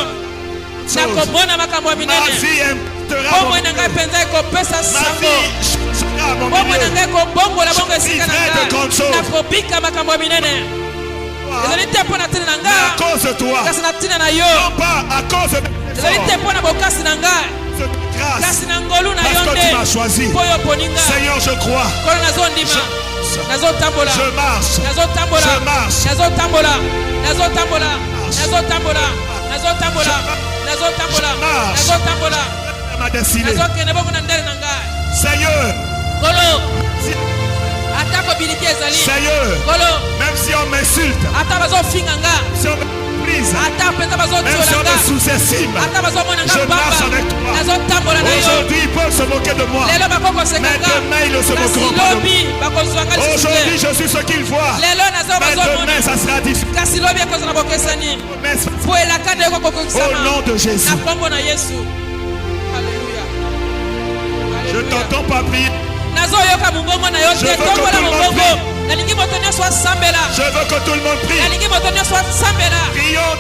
chose. nakomona makambo ya Ma minene vie impactera mon bomoi na ngai milieu. mpenza ekopesa Ma sango vie changera mon bomoi na milieu. ngai ekobongola bongo esika na vivrai de grandes choses. ngai nakobika makambo ya minene ezali te mpo na ntina na Mais à ngai cause de toi, kasi na ntina na yo non pas à cause de tes ezali te efforts, mpo na bokasi na ngai de ta grâce, kasi na ngolu na yo parce que nde tu m'as choisi. mpo yo oponi ngai Seigneur, je crois. kolo nazondima nazotambola Je marche. nazotambola Je marche. nazotambola nazotambola nazotambola nazotambola nazotambola Je marche. nazotambola Ma destinée. nazokende bongo na ndele na ngai Seigneur, kolo atako biliki ezali Seigneur, kolo même si on m'insulte, ata bazofinga nga si on me méprise, ata mpenza même si bazotiola on nga me sous-estime, ata bazomona nga je marche pamba avec toi. nazotambola na yo Aujourd'hui, ils peuvent se moquer de moi. lelo bakokoseka Mais nga demain, ils ne se kasi moqueront pas de moi. lobi bakozwa nga lisusu Aujourd'hui, te je suis ce qu'ils voient. lelo naza Mais bazomona demain, ça sera différent. kasi lobi ekozala bokesani Mais po elaka nde au ekokokisama nom de Jésus, na kombo na yesu Alléluia. je Alléluia. t'entends pas prier. nazoyoka mongongo na yo Je te veux que tombola tout le monde mongongo prie. nalingi moto nyonso asambela Je veux que tout le monde prie. nalingi moto nyonso asambela Prions,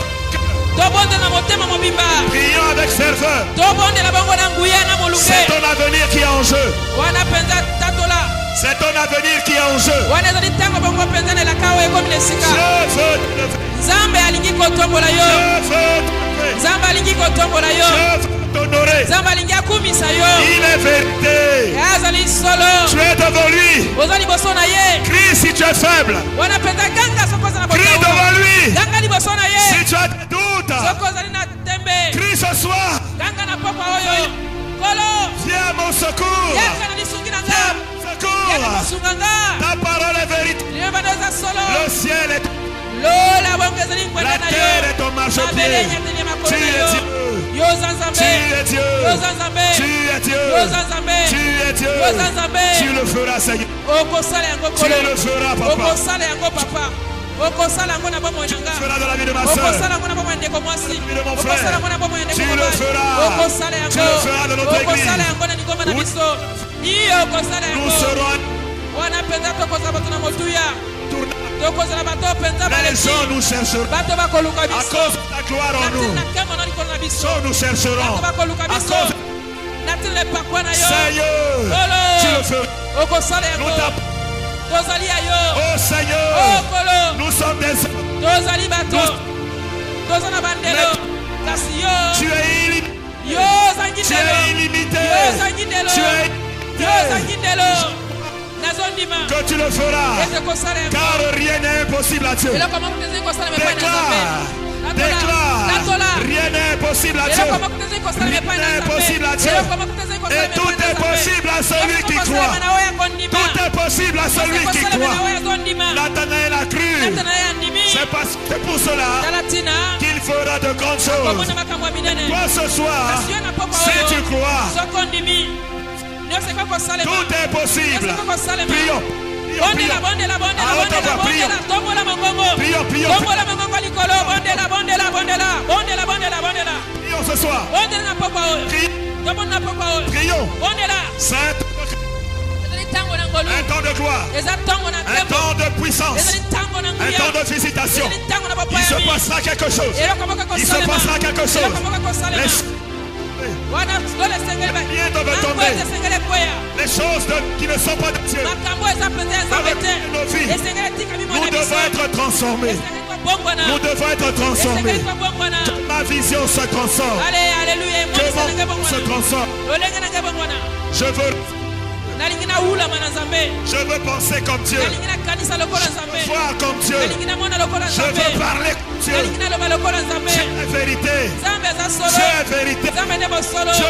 tobondela motema mobimba prions avec ferveur. tobondela bango na nguya na molunge C'est ton avenir qui est en jeu. wana mpenza tatola C'est ton avenir qui est en jeu. wana ezali ntango bongo mpenza na elaka oyo ekomi na esika Je veux te lever. nzambe alingi kotombola yo Je veux te lever. nzambe alingi kotombola yo Je veux t'honorer. nzambe alingi akumisa yo Il est vérité. azali solo Tu es devant lui. oza liboso na ye Crie si tu es faible. wana mpenza ganga soki oza na Crie botauma devant lui. ganga liboso na ye Si tu as des doutes, soki ozali na tembe crie ce soir. ganga na pokwa oyo kolo Viens à mon secours. yaka na lisungi na nga Viens à mon yaka secours. kosunga nga Ta parole est vérité. liloba eza solo Le ciel est lola bongo ezali ngwenda la na terre yo est ton marchepied. mabele enyateli ya Tu makolo na es yo Dieu. yo oza nzambe Tu es Dieu. yo oza nzambe Tu es Dieu. yo oza nzambe Tu es Dieu. yo oza nzambe Tu le feras, Seigneur. okosala yango Tu kolo le feras, papa. okosala yango papa okosala yango na bomoi na Tu le nga feras dans la vie de ma soeur. okosala yango na bomoi ya ndeko mwasi vie de mon frère. okosala yango na bomoi ya ndeko Tu le mobali feras. okosala Tu yango le feras dans notre okosala église. yango na lingomba na Oui. biso iyo okosala Nous yango serons wana mpenza tokozala bato na motuya tournés. tokozala bato mpenza Les baleki gens nous chercheront. bato bakoluka À biso cause de ta gloire en nous. na nkemo na likolo na biso Gens nous chercheront. bato bakoluka À biso cause na ntina lepakwa na yo Seigneur, Kolo. tu le feras. okosala Nous yango t'appelons. tozali ya yo Oh o Seigneur, kolo nous sommes des hommes. tozali bato toza na bandelo kasi yo Tu es illimité. yo ozangi Tu ndelo es illimité. yo ozangi ndelo Tu es yo ozangi ndelo nazondima que tu le feras. ete kosala yango Car rien n'est impossible à Dieu. eloko moko tezali kosala mepai na nzambe Déclare, natola déclare, rien n'est impossible à Dieu. eloko moko tezali kosala Rien mepai na n'est impossible à nzambe Dieu. eloko moko tezali kosala Et tout est possible à celui qui croit. na oyo akondima Tout est possible à celui qui croit. na oyo azondima Nathanaël a cru. natanaye andimi C'est pour cela tala tina qu'il fera de grandes choses. komona makambo ya minene Toi ce soir, kasi yo na pokwa si tu oyo crois, soki ondimi nyonso ekoki kosalema tout est possible. nyonso ekoki kosalema Prions, prions, bondela prions. bondela bondela À haute bondela voix, prions. bondela tombola mongongo Prions, prions. tombola mongongo likolo bondela bondela bondela bondela bondela bondela Prions ce soir. bondela na pokwa oyo Prions, tombona na pokwa oyo prions. bondela Saint, ezali ntango na ngolu un temps de gloire, eza ntango na un ntembo temps de puissance, ezali ntango na un nguya temps de visitation. ezali ntango na Il se bapayami passera quelque chose. eloko moko Il se kosalema passera quelque chose. eloko moko kosalema Les- tomber. wanatole esengeli Bien doivent makambo tomber. ete esengeli ekweya Les choses qui ne sont pas de Dieu. makambo eza mpenza ya nzambe te Nos vies. esengeli etikami mwana Nous devons être transformés. esengeli tobongwana Nous devons être transformés. esengeli tobongwana Que ma vision se transforme. Alleluia Que emonisa nange mon se bongwana transforme. lolenge nange bongwana Je veux nalingi nawulama na nzambe penser comme Dieu. nalingi nakanisa lokola nzambe Voir comme Dieu. nalingi namona lokola Je nzambe veux parler comme Dieu. nalingi naloba lokola nzambe Dieu est vérité. nzambe aza solo Dieu est vérité. nzambe nde bosolo Je,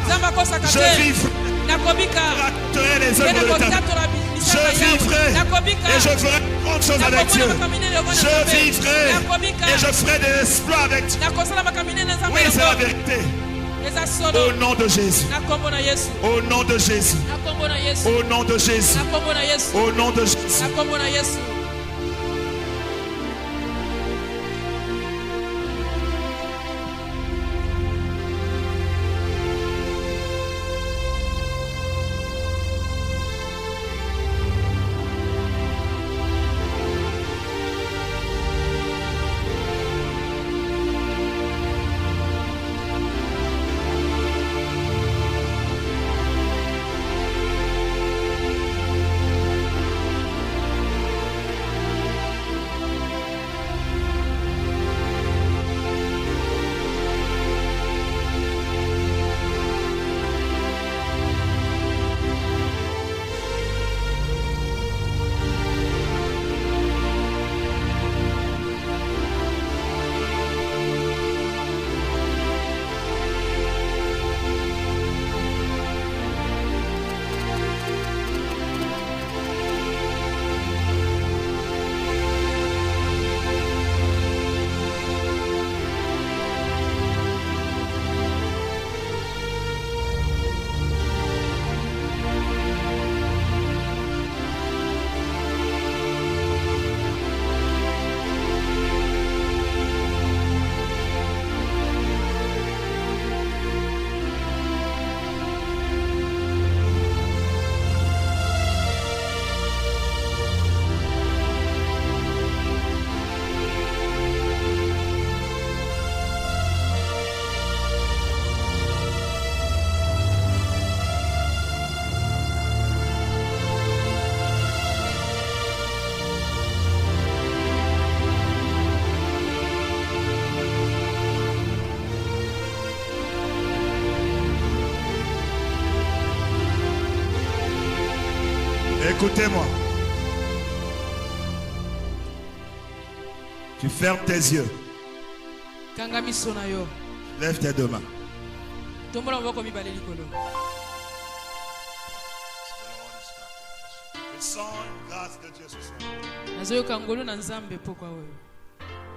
nzambe akosaka je te vivrai, nakobika raconterai les mpe œuvres de l'Éternel. nakotatola Je misala yawe vivrai nakobika et je ferai grande chose avec Dieu. nakomona makamine lokola Je nzambe vivrai nakobika et je ferai des exploits avec Dieu. nakosala makamine na nzambe Oui, c'est la yango vérité. eza Au solo nom de Jésus. na kombo na yesu Au nom de Jésus. na kombo na yesu Au nom de Jésus. na kombo na yesu Au nom de Jésus. na kombo na yesu Écoutez-moi. Tu fermes tes yeux. kanga miso na yo Lève tes deux mains. tombola maboko mibale likolo Je sens une grâce de Dieu ce soir. nazoyoka ngolu na nzambe pokwa oyo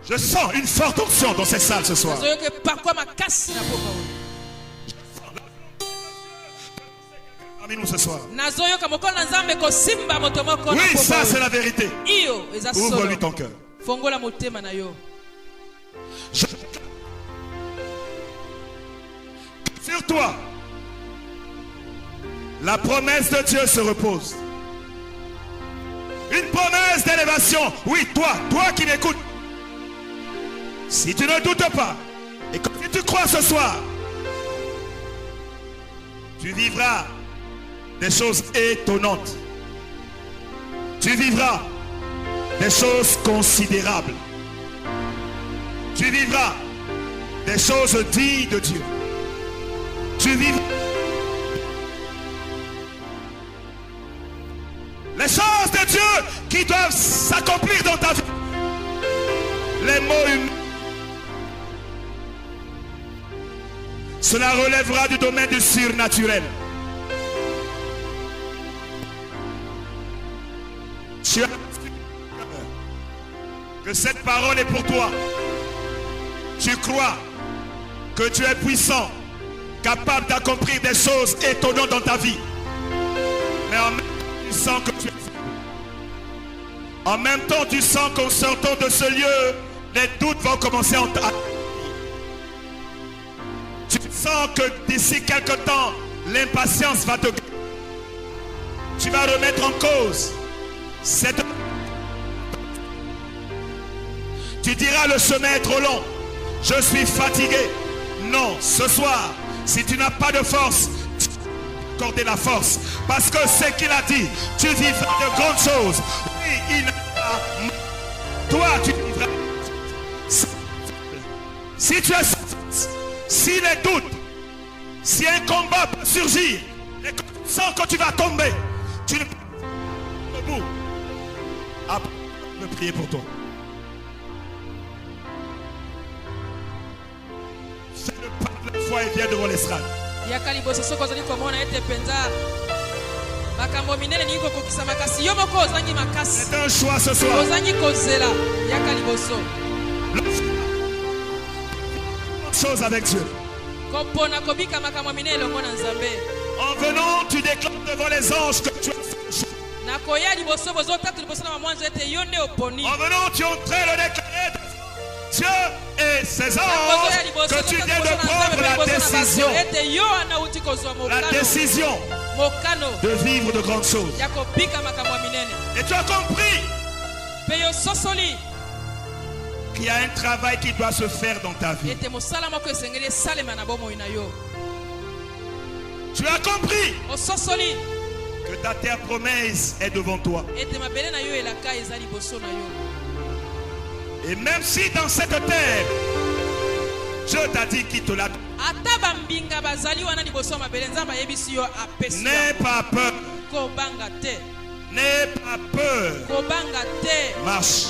Je sens une forte onction dans cette salle ce soir. nazoyoka epakwa makasi na pokwa oyo Parmi nous ce soir. nazoyoka mokolo na nzambe kosimba moto moko na Oui, pokwa ça oyo. c'est la vérité. iyo eza solo Ouvre-lui ton cœur. fongola motema na yo Je- Sur toi, la promesse de Dieu se repose. Une promesse d'élévation. Oui, toi qui m'écoutes. Si tu ne doutes pas, et que si tu crois ce soir, tu vivras des choses étonnantes. Tu vivras des choses considérables. Tu vivras des choses dignes de Dieu. Tu vivras les choses de Dieu qui doivent s'accomplir dans ta vie. Les mots humains. Cela relèvera du domaine du surnaturel. Tu as que cette parole est pour toi. Tu crois que tu es puissant, capable d'accomplir des choses étonnantes dans ta vie. Mais en même temps, tu sens que tu es faible. En même temps, tu sens qu'en sortant de ce lieu, les doutes vont commencer à... Tu sens que d'ici quelque temps, l'impatience va te... Tu vas remettre en cause cette... Tu diras le chemin est trop long. Je suis fatigué. Non, ce soir, Si tu n'as pas de force, tu vas accorder la force. Parce que ce qu'il a dit, tu vivras de grandes choses. Oui, il n'a pas. Toi, tu vivras. Si tu es si les doutes, si un combat peut surgir, et que tu sens que tu vas tomber, tu ne peux pas debout. Après, je vais prier pour toi. Fais le pas de la foi et viens devant l'estrade. yaka liboso soko ozali komona ete penza makambo minene niko kokisa makasi yo moko ozangi makasi C'est un choix ce soir. ozangi kozela yaka liboso Chose avec Dieu. kopona kobika makambo minene elongo na nzambe. En venant, tu déclares devant les anges que tu as fait le choix. nakoya liboso bozotatu liboso na bamwanzo ete yo nde oponi. En venant, tu es en train de déclarer Dieu et ses anges que tu viens de prendre la décision. La décision de vivre de grandes choses. Et tu as compris qu'il y a un travail qui doit se faire dans ta vie. Tu as compris que ta terre promise est devant toi. Et même si dans cette terre, Dieu t'a dit qu'il te l'a donné. N'aie pas peur. N'aie pas peur. Marche.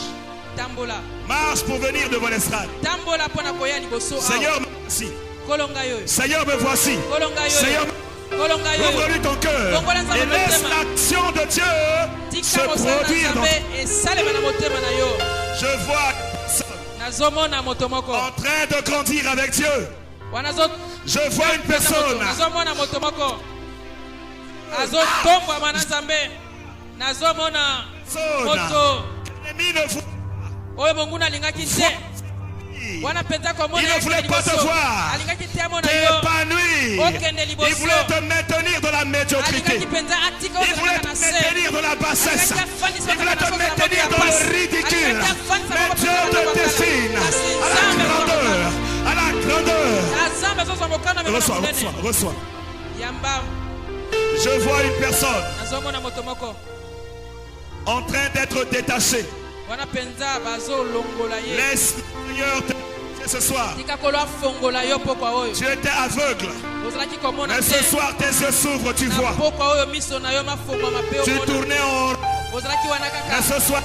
Marche pour venir devant l'estrade. Seigneur, me voici. Seigneur, me voici. Seigneur, ouvre-lui ton cœur et laisse l'action de Dieu se produire dans Je vois en train de grandir avec Dieu. Je vois une personne. L'ennemi ne voit. Il ne voulait pas te voir t'épanouir. Il voulait te maintenir dans la médiocrité. Il voulait te maintenir dans la bassesse. Il voulait te maintenir dans le ridicule. Mais Dieu te destine à la grandeur. Reçois. Je vois une personne en train d'être détachée. Laisse le Seigneur te ce soir. Tu étais aveugle. Mais ce soir tes yeux s'ouvrent, tu vois. Tu tournais en rond. Mais ce soir,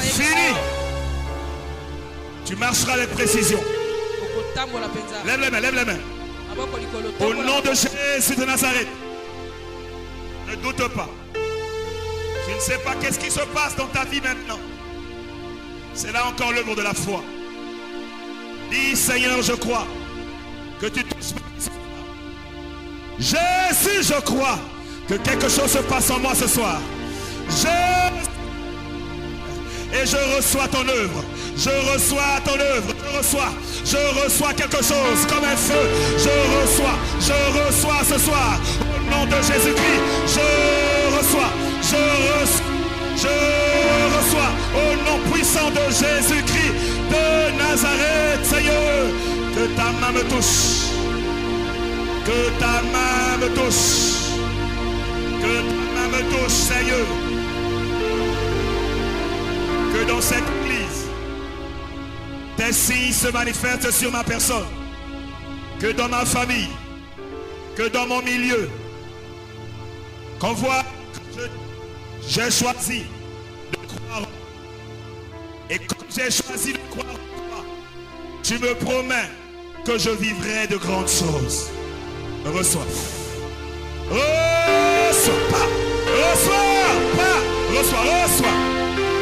fini. Tu marcheras avec précision. Lève les mains. Au nom de Jésus de Nazareth. Ne doute pas. Tu ne sais pas qu'est-ce qui se passe dans ta vie maintenant. C'est là encore l'œuvre de la foi. Dis, Seigneur, je crois que tu touches ma vie. Jésus, je crois que quelque chose se passe en moi ce soir. Et je reçois ton œuvre. Je reçois ton œuvre. Je reçois quelque chose comme un feu. Je reçois ce soir. Au nom de Jésus-Christ, je reçois au nom puissant de Jésus-Christ de Nazareth, Seigneur, que ta main me touche. Que ta main me touche. Que ta main me touche, Seigneur. Que dans cette église, tes signes se manifestent sur ma personne. Que dans ma famille, que dans mon milieu, qu'on voit que j'ai choisi de croire. Et comme j'ai choisi de croire en toi, tu me promets que je vivrai de grandes choses. Reçois.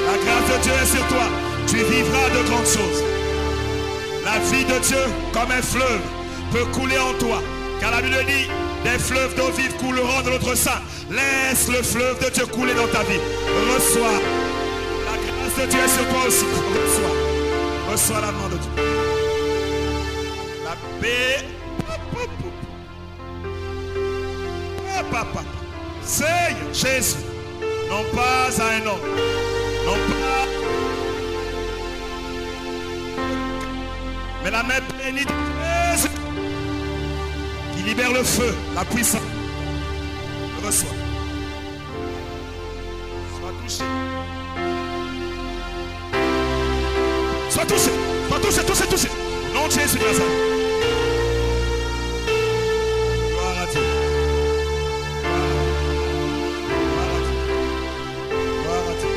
La grâce de Dieu est sur toi. Tu vivras de grandes choses. La vie de Dieu, comme un fleuve, peut couler en toi. Car la Bible dit, des fleuves d'eau vive couleront dans notre sein. Laisse le fleuve de Dieu couler dans ta vie. Reçois. La grâce de Dieu est sur toi aussi. Reçois la main de Dieu. La paix. Papa. Seigneur Jésus. Non pas à un homme. Non pas. Mais la main bénie de Jésus. libère le feu, la puissance. Reçois. Sois touché. Sois touché. Sois touché, touché, touché. Non, Jésus de Nazareth. Gloire à Dieu. Gloire à Dieu. Gloire à Dieu.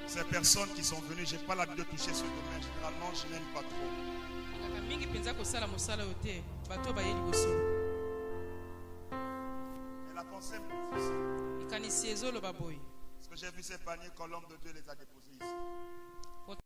Ces personnes qui sont venues, je n'ai pas l'habitude de toucher ce domaine. Généralement, je n'aime pas trop. Et la pensée me difficile. Parce que j'ai vu ces paniers, Colombe de Dieu les a déposés ici.